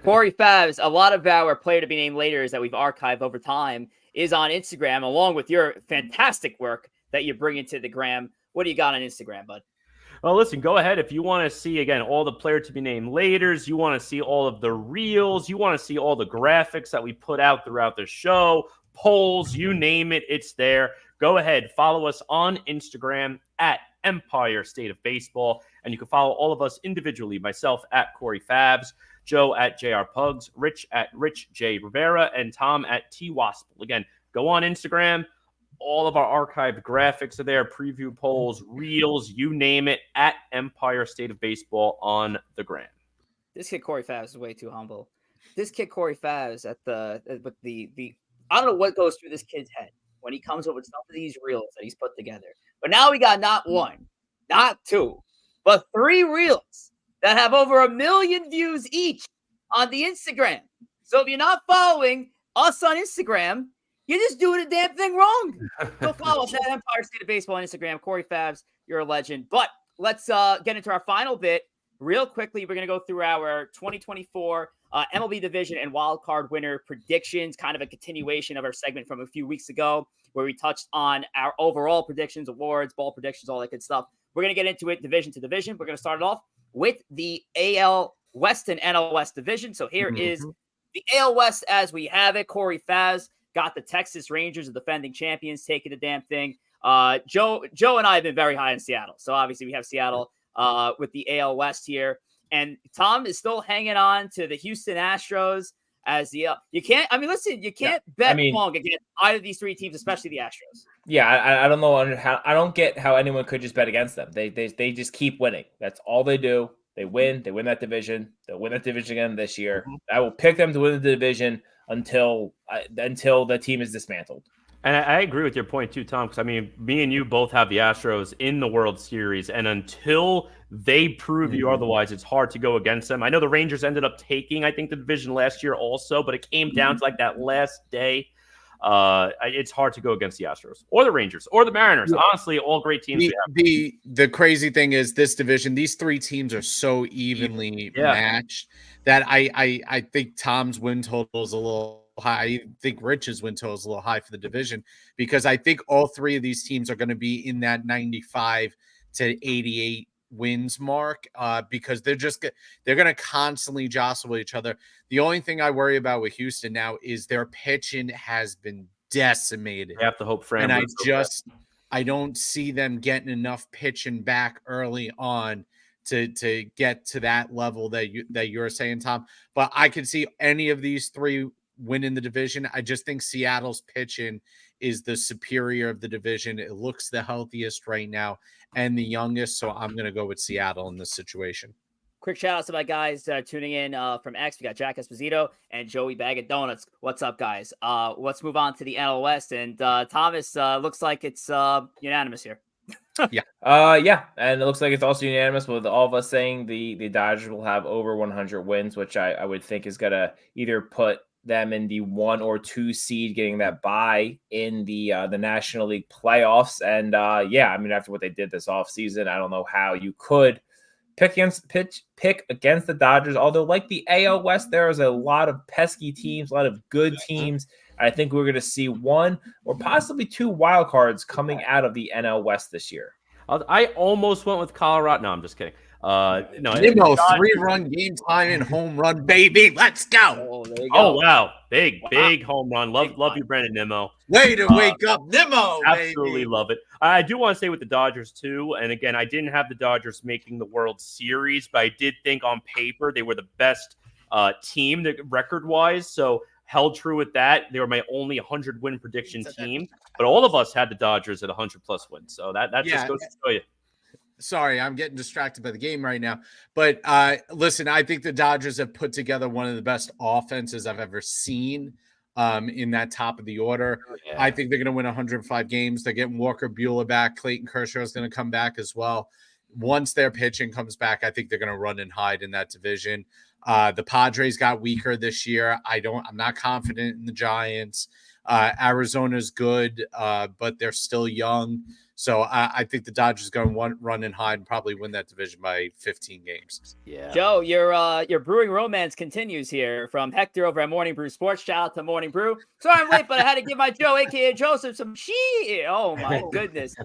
Corey Favs, a lot of our player to be named later that we've archived over time is on Instagram, along with your fantastic work that you bring into the gram. What do you got on Instagram, bud? Well, listen, go ahead. If you want to see, again, all the player to be named laters, you want to see all of the reels, you want to see all the graphics that we put out throughout the show, polls, you name it, it's there. Go ahead, follow us on Instagram at Empire State of Baseball, and you can follow all of us individually, myself at Corey Favs, Joe at JR Pugs, Rich at Rich J Rivera, and Tom at T Wospil. Again, go on Instagram. All of our archived graphics are there, preview polls, reels, you name it, at Empire State of Baseball on the gram. This kid Corey Favs is way too humble. This kid Corey Favs with the I don't know what goes through this kid's head when he comes up with some of these reels that he's put together. But now we got not one, not two, but 3 reels that have over 1 million views each on the Instagram. So if you're not following us on Instagram, you're just doing a damn thing wrong. Go follow us at Empire State of Baseball on Instagram. Corey Favs, you're a legend. But let's get into our final bit real quickly. We're going to go through our 2024 MLB division and wild card winner predictions, kind of a continuation of our segment from a few weeks ago where we touched on our overall predictions, awards, ball predictions, all that good stuff. We're going to get into it division to division. We're going to start it off with the AL West and NL West division. So here is the AL West as we have it. Corey Favs got the Texas Rangers, the defending champions, taking the damn thing. Joe and I have been very high in Seattle. So obviously we have Seattle with the AL West here. And Tom is still hanging on to the Houston Astros as the you can't bet wrong against either of these 3 teams, especially the Astros. Yeah, I don't know I don't get how anyone could just bet against them. They just keep winning. That's all they do. They win that division. They'll win that division again this year. I will pick them to win the division until the team is dismantled. And I agree with your point too, Tom, because me and you both have the Astros in the World Series, and until they prove you otherwise, it's hard to go against them. I know the Rangers ended up taking, I think, the division last year also, but it came down to that last day. It's hard to go against the Astros or the Rangers or the Mariners. Yeah. Honestly, all great teams. The crazy thing is this division, these 3 teams are so evenly matched that I think Tom's win total is a little high. I think Rich's win total is a little high for the division because I think all 3 of these teams are going to be in that 95 to 88 wins mark because they're going to constantly jostle with each other. The only thing I worry about with Houston now is their pitching has been decimated. You have to hope Fran. And I don't see them getting enough pitching back early on to get to that level that you're saying, Tom. But I could see any of these 3 winning the division. I just think Seattle's pitching is the superior of the division. It looks the healthiest right now and the youngest. So I'm going to go with Seattle in this situation. Quick shout out to my guys tuning in from X. We got Jack Esposito and Joey Bag of Donuts. What's up, guys? Let's move on to the NL West. And Thomas, looks like it's unanimous here. Yeah. And it looks like it's also unanimous with all of us saying the Dodgers will have over 100 wins, which I would think is going to either put them in the 1 or 2 seed, getting that bye in the National League playoffs. And after what they did this offseason, I don't know how you could pick against the Dodgers. Although, like the AL West, there is a lot of pesky teams, a lot of good teams I think we're going to see one or possibly two wild cards coming out of the NL West this year. I almost went with Colorado. No, I'm just kidding. No, Nimmo, 3-run game time and home run, baby. Let's go. Oh, there you go. Oh wow, big home run. Love you, Brandon Nimmo. Way to wake up, Nimmo. Absolutely baby. love it. I do want to say with the Dodgers too, and again, I didn't have the Dodgers making the World Series, but I did think on paper they were the best team record-wise. So held true with that. They were my only 100-win prediction team, but all of us had the Dodgers at 100+ wins. So that just goes to show you. Sorry, I'm getting distracted by the game right now. But listen, I think the Dodgers have put together one of the best offenses I've ever seen in that top of the order. Yeah. I think they're going to win 105 games. They're getting Walker Buehler back. Clayton Kershaw is going to come back as well. Once their pitching comes back, I think they're going to run and hide in that division. The Padres got weaker this year. I'm not confident in the Giants. Arizona's good, but they're still young. So I think the Dodgers going to run and hide and probably win that division by 15 games. Yeah. Joe, your brewing romance continues here from Hector over at Morning Brew Sports. Shout out to Morning Brew. Sorry I'm late, but I had to give my Joe, a.k.a. Joseph, some shit. Oh, my goodness.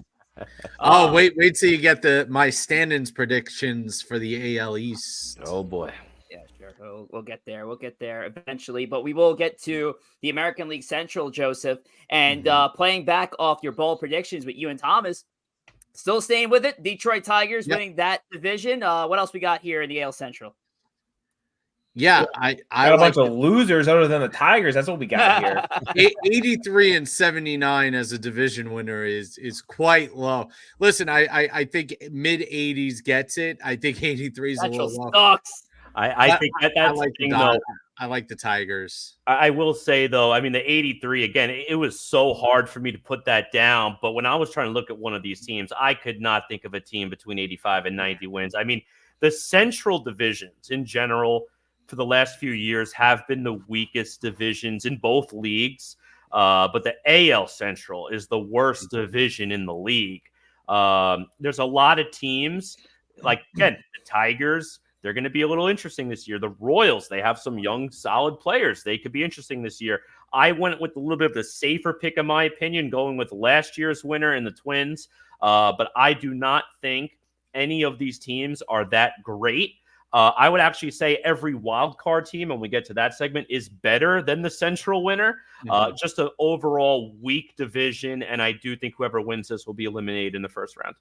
Wait till you get my standings predictions for the AL East. Oh, boy. Yeah, sure. We'll get there. We'll get there eventually, but we will get to the American League Central, Joseph, and playing back off your bold predictions with you and Thomas. Still staying with it. Detroit Tigers winning that division. What else we got here in the AL Central? Yeah, I got a bunch of losers other than the Tigers. That's what we got here. 83 and 79 as a division winner is quite low. Listen, I think mid 80s gets it. I think 83 is a little low. Sucks. I think that's the thing, though. I like the Tigers. I will say, though, I mean, the 83, again, it was so hard for me to put that down. But when I was trying to look at one of these teams, I could not think of a team between 85 and 90 wins. I mean, the Central divisions in general for the last few years have been the weakest divisions in both leagues. But the AL Central is the worst division in the league. There's a lot of teams, like, again, the Tigers. They're going to be a little interesting this year. The Royals, they have some young, solid players. They could be interesting this year. I went with a little bit of the safer pick, in my opinion, going with last year's winner in the Twins. But I do not think any of these teams are that great. I would actually say every wild card team, when we get to that segment, is better than the Central winner. Just an overall weak division, and I do think whoever wins this will be eliminated in the first round.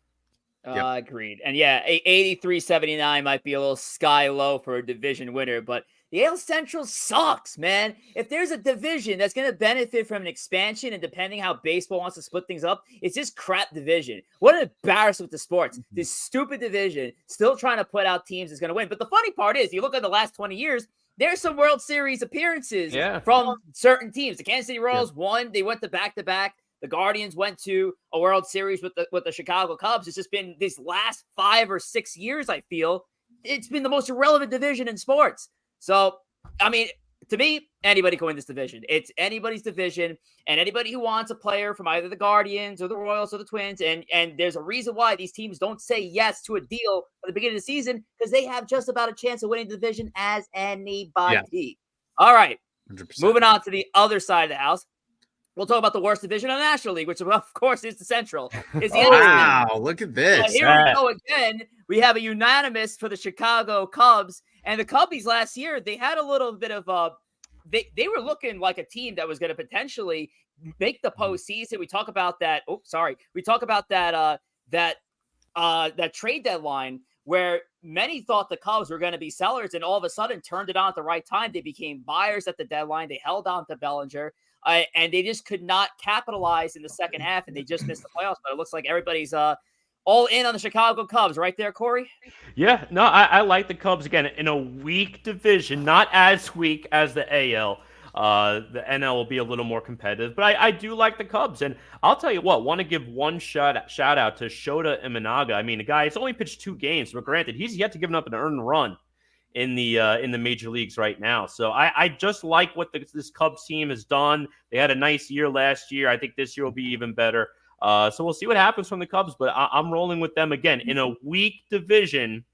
Agreed. And yeah, 83-79 might be a little sky low for a division winner, but the AL Central sucks, man. If there's a division that's going to benefit from an expansion and depending how baseball wants to split things up, it's this crap division. What an embarrassment to sports. This stupid division still trying to put out teams that's going to win. But the funny part is, you look at the last 20 years, there's some World Series appearances from certain teams. The Kansas City Royals won. They went to back-to-back. The Guardians went to a World Series with the Chicago Cubs. It's just been these last 5 or 6 years, I feel, it's been the most irrelevant division in sports. So, I mean, to me, anybody can win this division. It's anybody's division, and anybody who wants a player from either the Guardians or the Royals or the Twins, and there's a reason why these teams don't say yes to a deal at the beginning of the season, because they have just about a chance of winning the division as anybody. Yeah. All right, 100%. Moving on to the other side of the house. We'll talk about the worst division in the National League, which, of course, is the Central. Wow, look at this. Here we go again. We have a unanimous for the Chicago Cubs. And the Cubbies last year, they had a little bit of they were looking like a team that was going to potentially make the postseason. We talk about that. Oh, sorry. We talk about that that trade deadline where many thought the Cubs were going to be sellers, and all of a sudden turned it on at the right time. They became buyers at the deadline. They held on to Bellinger. And they just could not capitalize in the second half, and they just missed the playoffs. But it looks like everybody's all in on the Chicago Cubs, right there, Corey? Yeah, no, I like the Cubs again in a weak division, not as weak as the AL. The NL will be a little more competitive, but I do like the Cubs. And I'll tell you what, want to give one shout out to Shota Imanaga. I mean, the guy has only pitched 2 games, but granted, he's yet to give up an earned run in the major leagues right now. So I just like what this Cubs team has done. They had a nice year last year. I think this year will be even better. So we'll see what happens from the Cubs, but I'm rolling with them again in a weak division,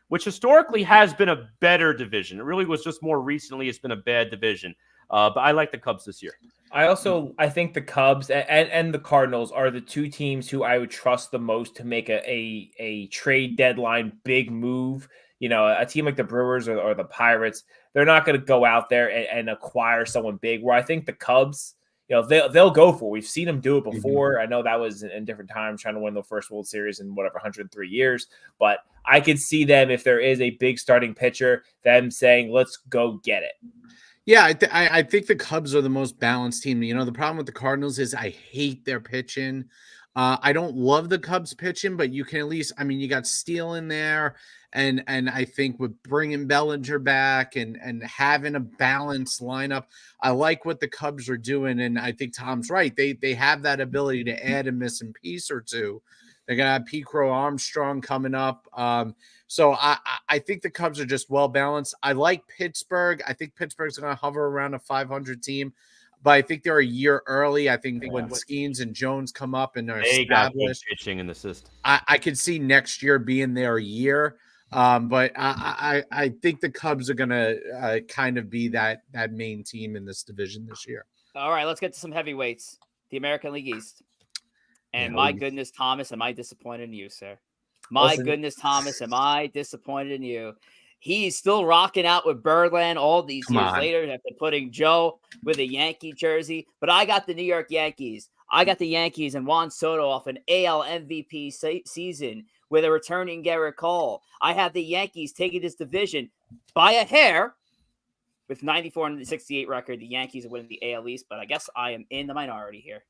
which historically has been a better division. It really was just more recently it's been a bad division. But I like the Cubs this year. I think the Cubs and the Cardinals are the two teams who I would trust the most to make a trade deadline big move. You know, a team like the Brewers or the Pirates, they're not going to go out there and acquire someone big. Where I think the Cubs, you know, they'll go for. We've seen them do it before. I know that was in different times, trying to win the first World Series in whatever 103 years. But I could see them, if there is a big starting pitcher, them saying, "Let's go get it." Yeah, I think the Cubs are the most balanced team. You know, the problem with the Cardinals is I hate their pitching. I don't love the Cubs pitching, but you can at least, I mean, you got Steele in there, and I think with bringing Bellinger back and having a balanced lineup, I like what the Cubs are doing, and I think Tom's right. They have that ability to add a missing piece or two. They're gonna have Pete Crow Armstrong coming up. So I think the Cubs are just well balanced. I like Pittsburgh. I think Pittsburgh's going to hover around a 500 team, but I think they're a year early. I think when Skeens and Jones come up and are They got good established, pitching in the system. I could see next year being their year. But I think the Cubs are going to kind of be that main team in this division this year. All right, let's get to some heavyweights. The American League East. And my goodness, Thomas, am I disappointed in you, sir? My goodness, Thomas, am I disappointed in you? He's still rocking out with Birdland all these years later after putting Joe with a Yankee jersey. But I got the New York Yankees. I got the Yankees and Juan Soto off an AL MVP season with a returning Garrett Cole. I have the Yankees taking this division by a hair with 94 and 68 record. The Yankees are winning the AL East, but I guess I am in the minority here.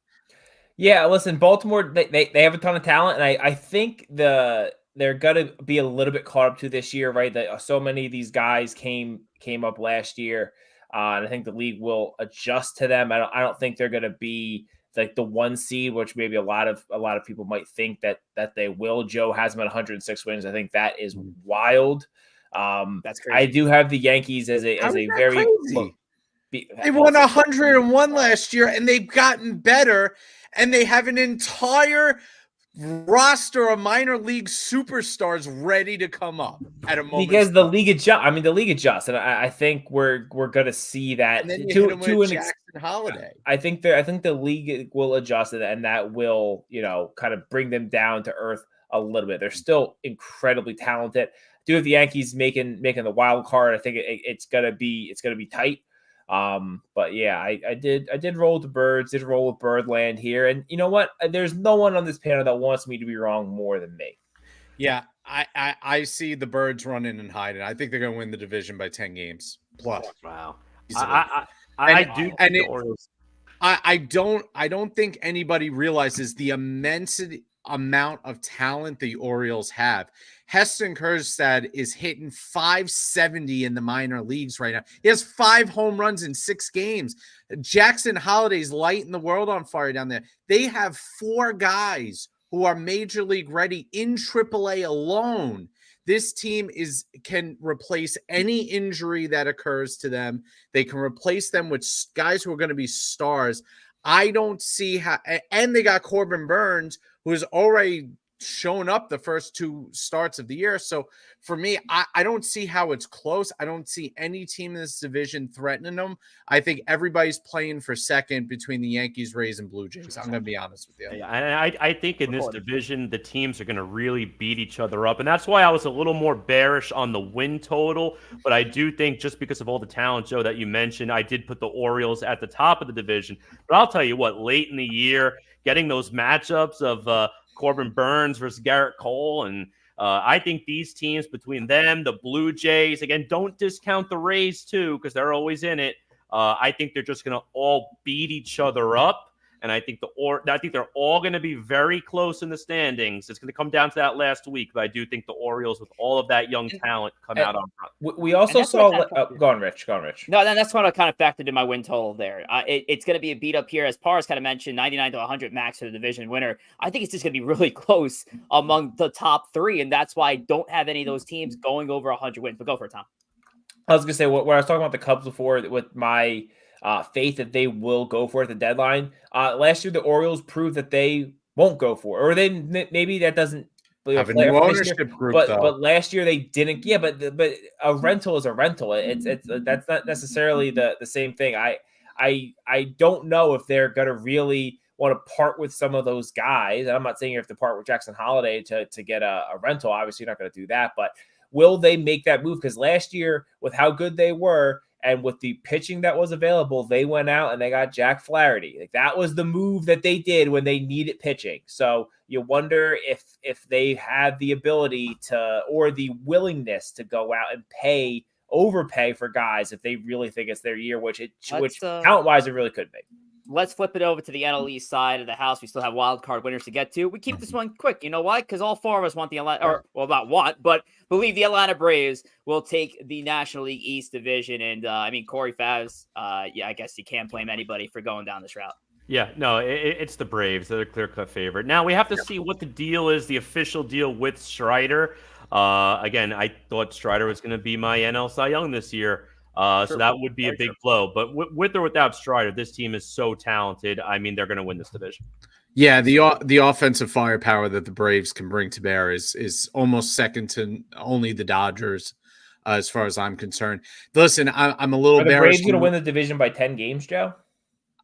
Yeah, listen, Baltimore, they have a ton of talent, and I think they're going to be a little bit caught up to this year, right? That so many of these guys came up last year, and I think the league will adjust to them. I don't think they're going to be like the one seed, which maybe a lot of people might think that they will. Joe has them at 106 wins. I think that is wild. That's crazy. I do have the Yankees as a very crazy? They won 101 last year, and they've gotten better. And they have an entire roster of minor league superstars ready to come up at a moment because the league adjusts. I mean, the league adjusts, and I think we're going to see that. And then you hit him with Jackson Holiday. I think the league will adjust it, and that will kind of bring them down to earth a little bit. They're still incredibly talented. I do have the Yankees making the wild card. I think it's gonna be tight. But yeah, I did roll with the Birds, did roll with Birdland here. And you know what? There's no one on this panel that wants me to be wrong more than me. Yeah, I see the Birds running and hiding. I think they're going to win the division by 10 games plus. Wow. I don't think anybody realizes the immense amount of talent the Orioles have. Heston Kjerstad is hitting 570 in the minor leagues right now. He has 5 home runs in 6 games. Jackson Holiday's lighting the world on fire down there. They have 4 guys who are major league ready in AAA alone. This team can replace any injury that occurs to them. They can replace them with guys who are going to be stars. I don't see how, and they got Corbin Burns, who has already shown up the first 2 starts of the year. So for me, I don't see how it's close. I don't see any team in this division threatening them. I think everybody's playing for second between the Yankees, Rays, and Blue Jays. I'm going to be honest with you. Yeah, and I think in this division, the teams are going to really beat each other up. And that's why I was a little more bearish on the win total. But I do think just because of all the talent, Joe, that you mentioned, I did put the Orioles at the top of the division. But I'll tell you what, late in the year, getting those matchups of Corbin Burns versus Garrett Cole. And I think these teams between them, the Blue Jays, again, don't discount the Rays too, because they're always in it. I think they're just going to all beat each other up. And I think they're all going to be very close in the standings. It's going to come down to that last week, but I do think the Orioles, with all of that young talent, come out on front. We also saw. Go on, Rich. No, that's what I kind of factored in my win total there. It's going to be a beat up here, as Parrs kind of mentioned, 99 to 100 max for the division winner. I think it's just going to be really close among the top 3, and that's why I don't have any of those teams going over 100 wins. But go for it, Tom. I was going to say what I was talking about the Cubs before with my faith that they will go for it at the deadline. Last year, the Orioles proved that they won't go for it, or they maybe that doesn't have a new ownership group. But last year they didn't. Yeah, but a rental is a rental. It's that's not necessarily the same thing. I I don't know if they're going to really want to part with some of those guys. And I'm not saying you have to part with Jackson Holiday to get a rental. Obviously, you're not going to do that. But will they make that move? Because last year, with how good they were and with the pitching that was available, they went out and they got Jack Flaherty. Like, that was the move that they did when they needed pitching. So you wonder if they have the ability to, or the willingness to go out and overpay for guys if they really think it's their year, which talent wise it really could be. Let's flip it over to the NL East side of the house. We still have wild card winners to get to. We keep this one quick. You know why? Because all four of us want the Atlanta, or well, not want, but believe the Atlanta Braves will take the National League East division. And I mean, Corey Favs, yeah, I guess you can't blame anybody for going down this route. Yeah, no, it's the Braves. They're the clear-cut favorite. Now we have to see what the deal is, the official deal with Strider. Again, I thought Strider was going to be my NL Cy Young this year. So that would be a big blow. But with or without Strider, this team is so talented. I mean, they're going to win this division. Yeah, the offensive firepower that the Braves can bring to bear is almost second to only the Dodgers, as far as I'm concerned. Listen, I'm a little. Are the Braves going to win the division by 10 games, Joe?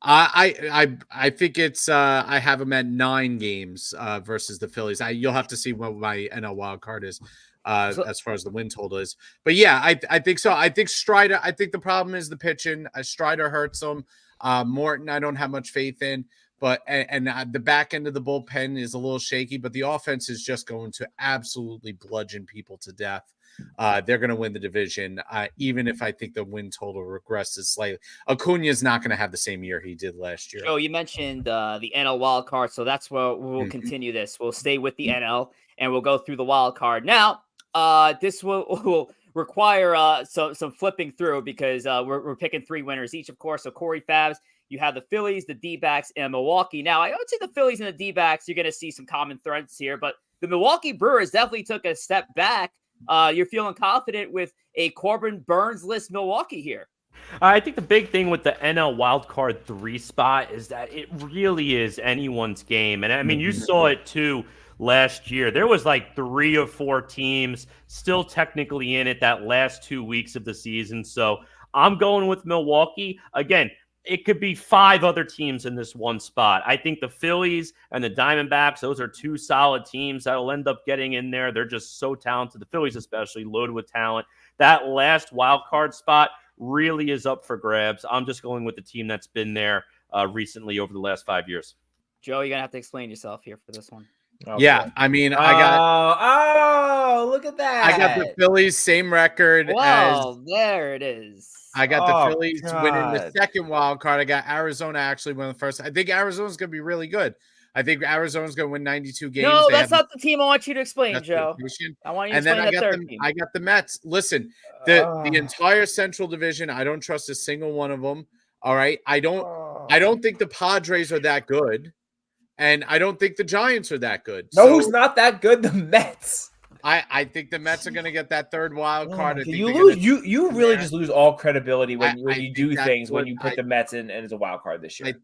I think it's I have them at 9 games versus the Phillies. You'll have to see what my NL wild card is as far as the win total is. But yeah, I think so. I think Strider. I think the problem is the pitching. Strider hurts them. Morton, I don't have much faith in. But and the back end of the bullpen is a little shaky. But the offense is just going to absolutely bludgeon people to death. They're going to win the division, even if I think the win total regresses slightly. Acuna is not going to have the same year he did last year. Joe, you mentioned the NL wild card, so that's where we'll continue this. We'll stay with the NL, and we'll go through the wild card. Now, this will require some flipping through because we're picking 3 winners each, of course. So Corey Favs, you have the Phillies, the D-backs, and Milwaukee. Now, I would say the Phillies and the D-backs, you're going to see some common threads here, but the Milwaukee Brewers definitely took a step back. You're feeling confident with a Corbin Burns-less Milwaukee here. I think the big thing with the NL wildcard 3 spot is that it really is anyone's game. And I mean, you saw it too last year. There was like 3 or 4 teams still technically in it that last 2 weeks of the season. So I'm going with Milwaukee. Again, it could be 5 other teams in this one spot. I think the Phillies and the Diamondbacks, those are 2 solid teams that will end up getting in there. They're just so talented. The Phillies especially, loaded with talent. That last wild card spot really is up for grabs. I'm just going with the team that's been there recently over the last 5 years. Joe, you're going to have to explain yourself here for this one. Oh, yeah, boy. I mean, I got. Oh, look at that! I got the Phillies same record. Wow, there it is. I got the Phillies winning the second wild card. I got Arizona actually winning the first. I think Arizona's going to be really good. I think Arizona's going to win 92 games. No, that's not the team I want you to explain, Joe. I want you to explain that third team. I got the Mets. Listen, the entire Central Division, I don't trust a single one of them. All right, I don't think the Padres are that good. And I don't think the Giants are that good. No, who's not that good? The Mets. I think the Mets are going to get that third wild card. You really just lose all credibility when you do things when you put the Mets in as a wild card this year.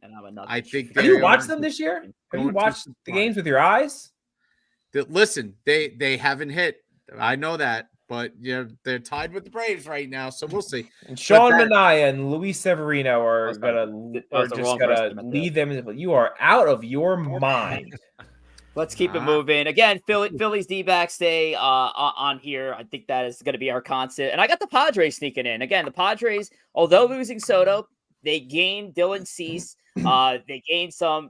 I think. Have you watched them this year? Have you watched the games with your eyes? Listen, they haven't hit. I know that, but they're tied with the Braves right now, so we'll see. And Sean Manaea and Luis Severino are gonna lead them. You are out of your mind. Let's keep it moving. Again, Phillies D-backs stay on here. I think that is going to be our constant. And I got the Padres sneaking in. Again, the Padres, although losing Soto, they gained Dylan Cease. They gained some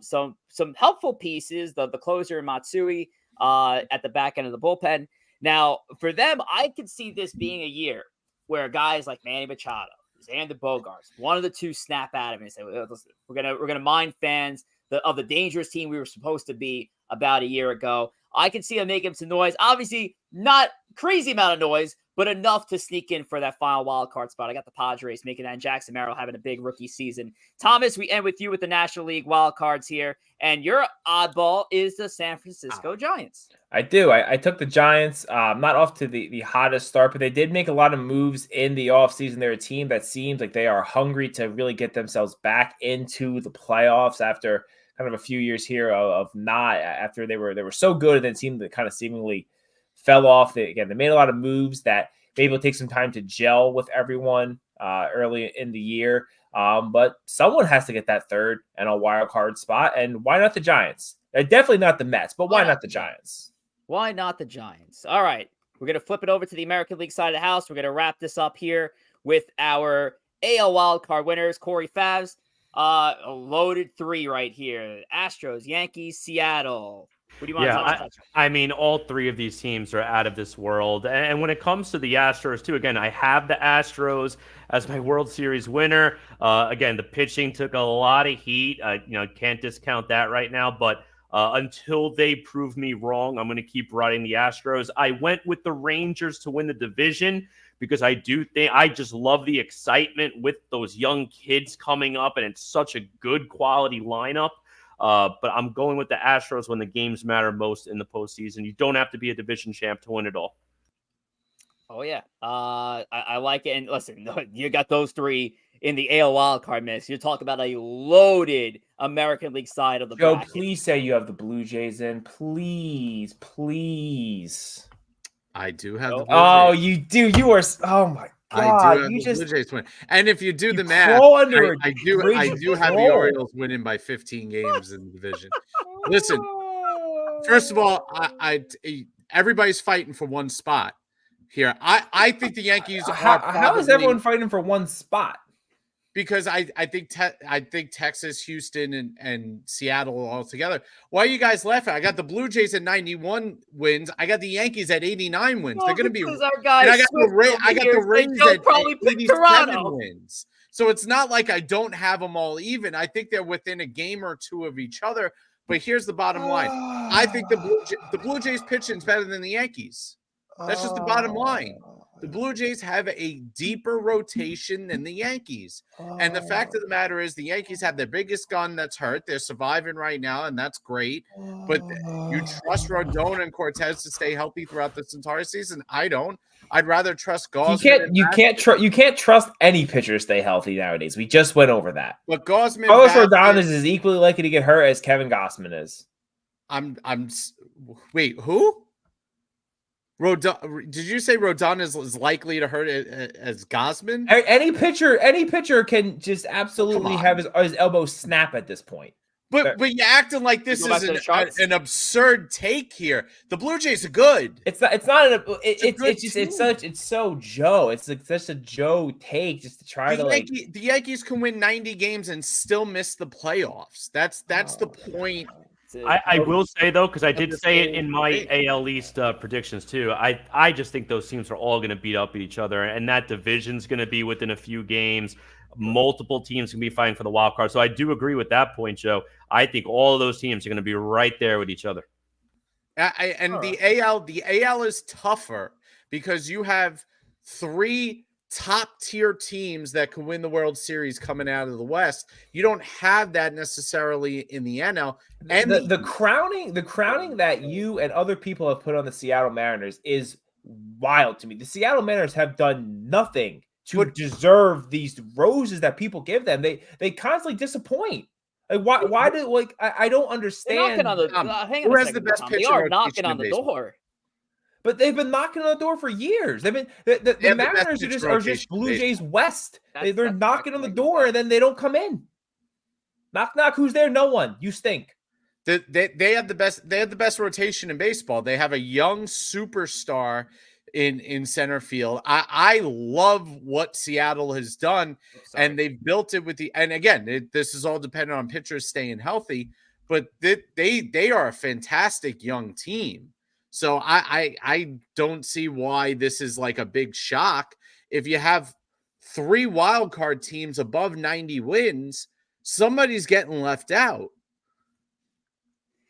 helpful pieces. The closer Matsui at the back end of the bullpen. Now, for them, I could see this being a year where guys like Manny Machado, Xander Bogaerts, one of the two snap at him and say, "Listen, we're gonna mind fans of the dangerous team we were supposed to be about a year ago." I can see them making some noise. Obviously, not crazy amount of noise, but enough to sneak in for that final wild card spot. I got the Padres making that, and Jackson Merrill having a big rookie season. Thomas, we end with you with the National League wild cards here, and your oddball is the San Francisco Giants. I do. I took the Giants, not off to the hottest start, but they did make a lot of moves in the offseason. They're a team that seems like they are hungry to really get themselves back into the playoffs after kind of a few years here of not, after they were so good and then seemed to kind of seemingly fell off. They made a lot of moves that maybe will take some time to gel with everyone early in the year. But someone has to get that third and a wild card spot. And why not the Giants? Definitely not the Mets, but why not the Giants? Why not the Giants? All right. We're going to flip it over to the American League side of the house. We're going to wrap this up here with our AL wildcard winners, Corey Favs. A loaded 3 right here. Astros, Yankees, Seattle. What do you want to touch? I mean, all 3 of these teams are out of this world. And when it comes to the Astros, too, again, I have the Astros as my World Series winner. Again, the pitching took a lot of heat. Can't discount that right now. But until they prove me wrong, I'm going to keep riding the Astros. I went with the Rangers to win the division because I just love the excitement with those young kids coming up, and it's such a good quality lineup. But I'm going with the Astros when the games matter most in the postseason. You don't have to be a division champ to win it all. Oh, yeah. I like it. And listen, you got those 3 in the AL wildcard mix. You're talking about a loaded American League side of the Joe, bracket. please say you have the Blue Jays in. Please. I do have the Blue Jays. Oh, you do. You are. Oh, my God. I do have the Blue Jays win. And if you do the math, I do have the Orioles winning by 15 games in the division. Listen, first of all, everybody's fighting for one spot here. I think the Yankees are how is everyone fighting for one spot? Because I think Texas, Houston, and Seattle all together. Why are you guys laughing? I got the Blue Jays at 91 wins. I got the Yankees at 89 wins. They're going to be. Our guys I got the Rays at probably 87 wins. So it's not like I don't have them all even. I think they're within a game or 2 of each other. But here's the bottom line: I think the Blue Jays pitching is better than the Yankees. That's just the bottom line. The Blue Jays have a deeper rotation than the Yankees. And the fact of the matter is the Yankees have their biggest gun that's hurt. They're surviving right now, and that's great. But you trust Rodon and Cortez to stay healthy throughout this entire season? I don't. I'd rather trust Gausman. You can't trust any pitcher to stay healthy nowadays. We just went over that. But Gausman, Carlos Rodon is equally likely to get hurt as Kevin Gausman is. Wait, who? Rodon, did you say Rodon is likely to hurt as Gausman? Any pitcher can just absolutely have his elbow snap at this point. But you're acting like this is an absurd take here. The Blue Jays are good. It's so Joe. It's like such a Joe take just to try the Yankees can win 90 games and still miss the playoffs. That's the point. I will say, though, because I did say it in my AL East predictions, too, I just think those teams are all going to beat up each other, and that division's going to be within a few games. Multiple teams can be fighting for the wild card. So I do agree with that point, Joe. I think all of those teams are going to be right there with each other. The AL is tougher because you have 3 top-tier teams that can win the World Series coming out of the West. You don't have that necessarily in the NL. And the crowning that you and other people have put on the Seattle Mariners is wild to me. The Seattle Mariners have done nothing to deserve these roses that people give them. They constantly disappoint. Like why do I don't understand. Hang on a second, they are knocking on the door. But they've been knocking on the door for years. They've been the Mariners are just Blue Jays West. They're knocking on the door and then they don't come in. Knock knock. Who's there? No one. You stink. They have the best. They have the best rotation in baseball. They have a young superstar in center field. I love what Seattle has done, and they've built it with and again, this is all dependent on pitchers staying healthy. But they are a fantastic young team. So I don't see why this is like a big shock. If you have 3 wild card teams above 90 wins, somebody's getting left out.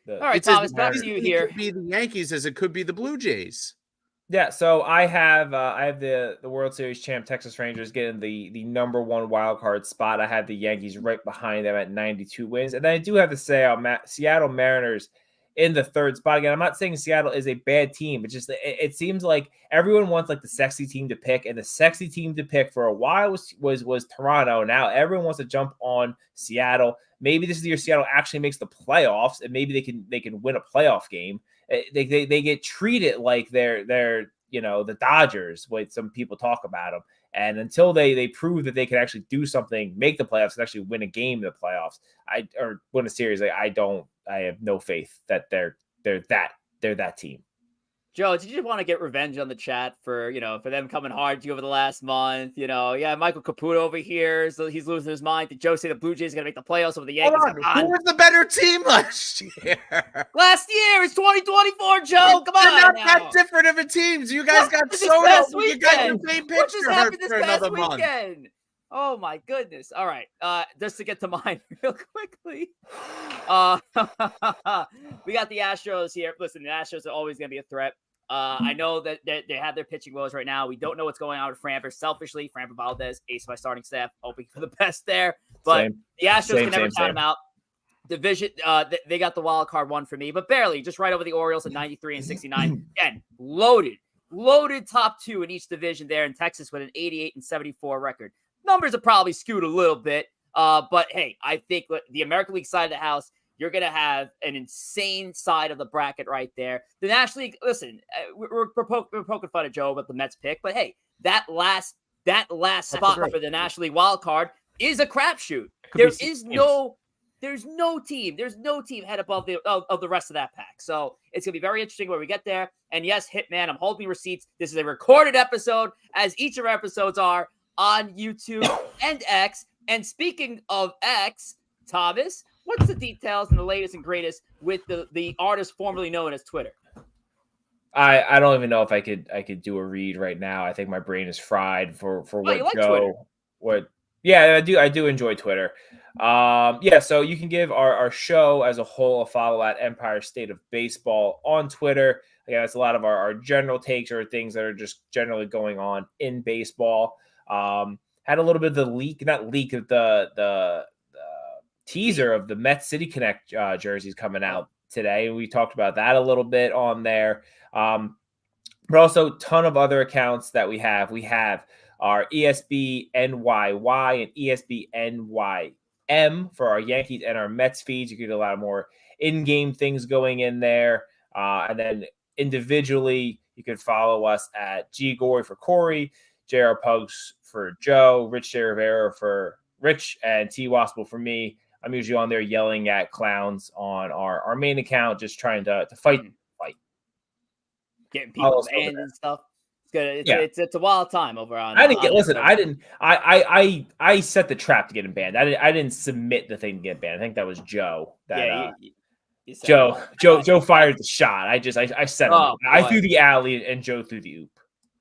All right, Thomas, back to you here. It could be the Yankees as it could be the Blue Jays. Yeah, so I have the World Series champ Texas Rangers getting the number 1 wild card spot. I have the Yankees right behind them at 92 wins, and then I do have to say Seattle Mariners in the 3rd spot. Again, I'm not saying Seattle is a bad team. It's just it seems like everyone wants like the sexy team to pick, and the sexy team to pick for a while was Toronto. Now everyone wants to jump on Seattle. Maybe this is the year Seattle actually makes the playoffs, and maybe they can win a playoff game. They get treated like they're the Dodgers, when some people talk about them. And until they prove that they can actually do something, make the playoffs, and actually win a game in the playoffs, or win a series, I have no faith that they're that team. Joe, did you just want to get revenge on the chat for them coming hard to you over the last month? Michael Caputo over here, so he's losing his mind. Did Joe say the Blue Jays are going to make the playoffs over the Yankees? Who was the better team last year? Last year, it's 2024, Joe. Come on, not now. that different of a team. You guys got Soto. You got the same picture hurt for another month. Oh my goodness! All right, just to get to mine real quickly, we got the Astros here. Listen, the Astros are always going to be a threat. I know that they have their pitching woes right now. We don't know what's going on with Framber. Selfishly, Framber Valdez, ace of my starting staff, hoping for the best there. But the Astros can never count them out. Division, they got the wild card one for me, but barely, just right over the Orioles at 93 and 69. Again, loaded top two in each division there in Texas with an 88 and 74 record. Numbers are probably skewed a little bit, but hey, I think the American League side of the house, you're going to have an insane side of the bracket right there. The National League, listen, we're poking fun at Joe about the Mets pick, but hey, that last spot for the National League wild card is a crapshoot. There's no team head above the rest of that pack. So it's going to be very interesting where we get there. And yes, Hitman, I'm holding receipts. This is a recorded episode, as each of our episodes are, on YouTube and X. And speaking of X, Thomas, what's the details and the latest and greatest with the artist formerly known as Twitter? I don't even know if I could do a read right now. I think my brain is fried for what you like Joe Twitter. what yeah, I do enjoy Twitter. So you can give our show as a whole a follow at Empire State of Baseball on Twitter. Again, it's a lot of our general takes or things that are just generally going on in baseball. Had a little bit of the teaser of the Mets City Connect jerseys coming out today. We talked about that a little bit on there. But also a ton of other accounts that we have. We have our ESB NYY and ESB NYM for our Yankees and our Mets feeds. You get a lot more in-game things going in there. And then individually, you can follow us at G Gory for Corey, JR Pugs for Joe, Rich J. Rivera for Rich, and T Wospil for me. I'm usually on there yelling at clowns on our main account, just trying to fight. Getting people banned and stuff. It's good. It's a wild time over on. I set the trap to get him banned. I didn't submit the thing to get banned. I think that was Joe. Joe fired the shot. I set him. I threw the alley and Joe threw the oop.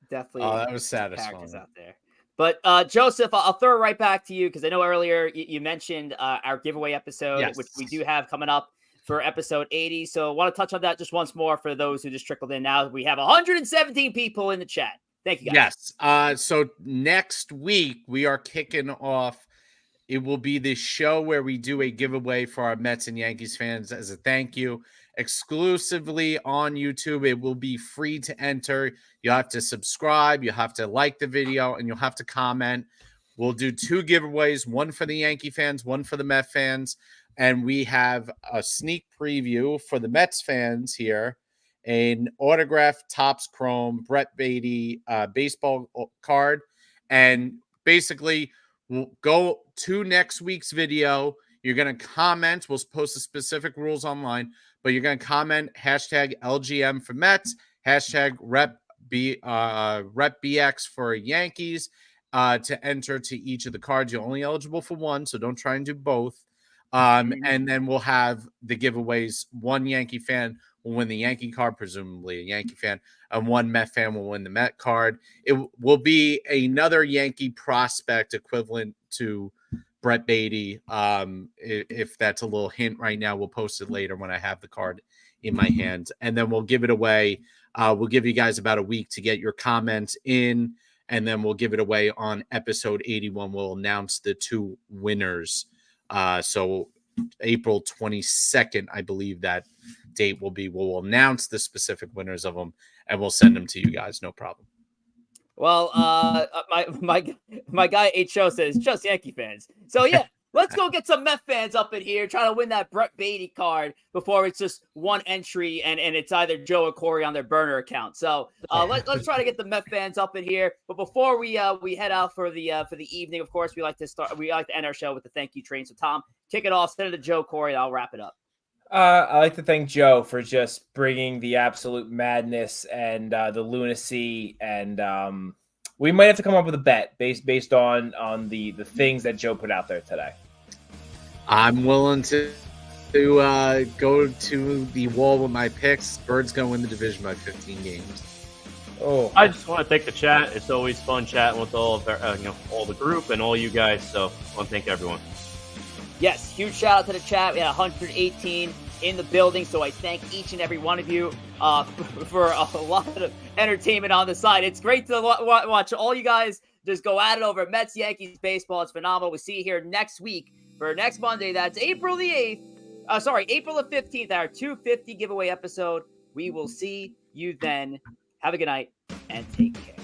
Definitely. Oh, that was satisfying out there. But Joseph, I'll throw it right back to you because I know earlier you mentioned our giveaway episode, which we do have coming up for episode 80. So I want to touch on that just once more for those who just trickled in now. We have 117 people in the chat. Thank you, guys. Yes. So next week we are kicking off. It will be the show where we do a giveaway for our Mets and Yankees fans as a thank you. Exclusively on YouTube. It will be free to enter. You'll have to subscribe. You'll have to like the video, and you'll have to comment. We'll do 2 giveaways, one for the Yankee fans, one for the Met fans. And we have a sneak preview for the Mets fans here. An autographed Topps Chrome Brett Beatty baseball card. And basically, we'll go to next week's video. You're going to comment. We'll post the specific rules online, but you're going to comment hashtag LGM for Mets, hashtag RepBX for Yankees to enter to each of the cards. You're only eligible for one, so don't try and do both. And then we'll have the giveaways. One Yankee fan will win the Yankee card, presumably a Yankee fan, and one Met fan will win the Met card. It will be another Yankee prospect equivalent to Brett Beatty. If that's a little hint right now, we'll post it later when I have the card in my hands. And then we'll give it away. We'll give you guys about a week to get your comments in, and then we'll give it away on episode 81. We'll announce the 2 winners. So April 22nd, I believe that date will be. We'll announce the specific winners of them, and we'll send them to you guys. No problem. Well, my guy H.O. says just Yankee fans. So yeah, Let's go get some Mets fans up in here, try to win that Brett Beatty card before it's just one entry and it's either Joe or Corey on their burner account. So let's try to get the Mets fans up in here. But before we head out for the evening, of course, we like to end our show with the thank you train. So Tom, kick it off, send it to Joe, Corey, and I'll wrap it up. I like to thank Joe for just bringing the absolute madness and the lunacy, and we might have to come up with a bet based on the things that Joe put out there today. I'm willing to go to the wall with my picks. Birds gonna win the division by 15 games. Oh, I just want to thank the chat. It's always fun chatting with all of all the group and all you guys. So I want to thank everyone. Yes, huge shout out to the chat. We had 118 in the building, so I thank each and every one of you for a lot of entertainment on the side. It's great to watch all you guys just go at it over Mets, Yankees, baseball. It's phenomenal. We'll see you here next week for next Monday. That's April the 8th. April the 15th, our 250 giveaway episode. We will see you then. Have a good night and take care.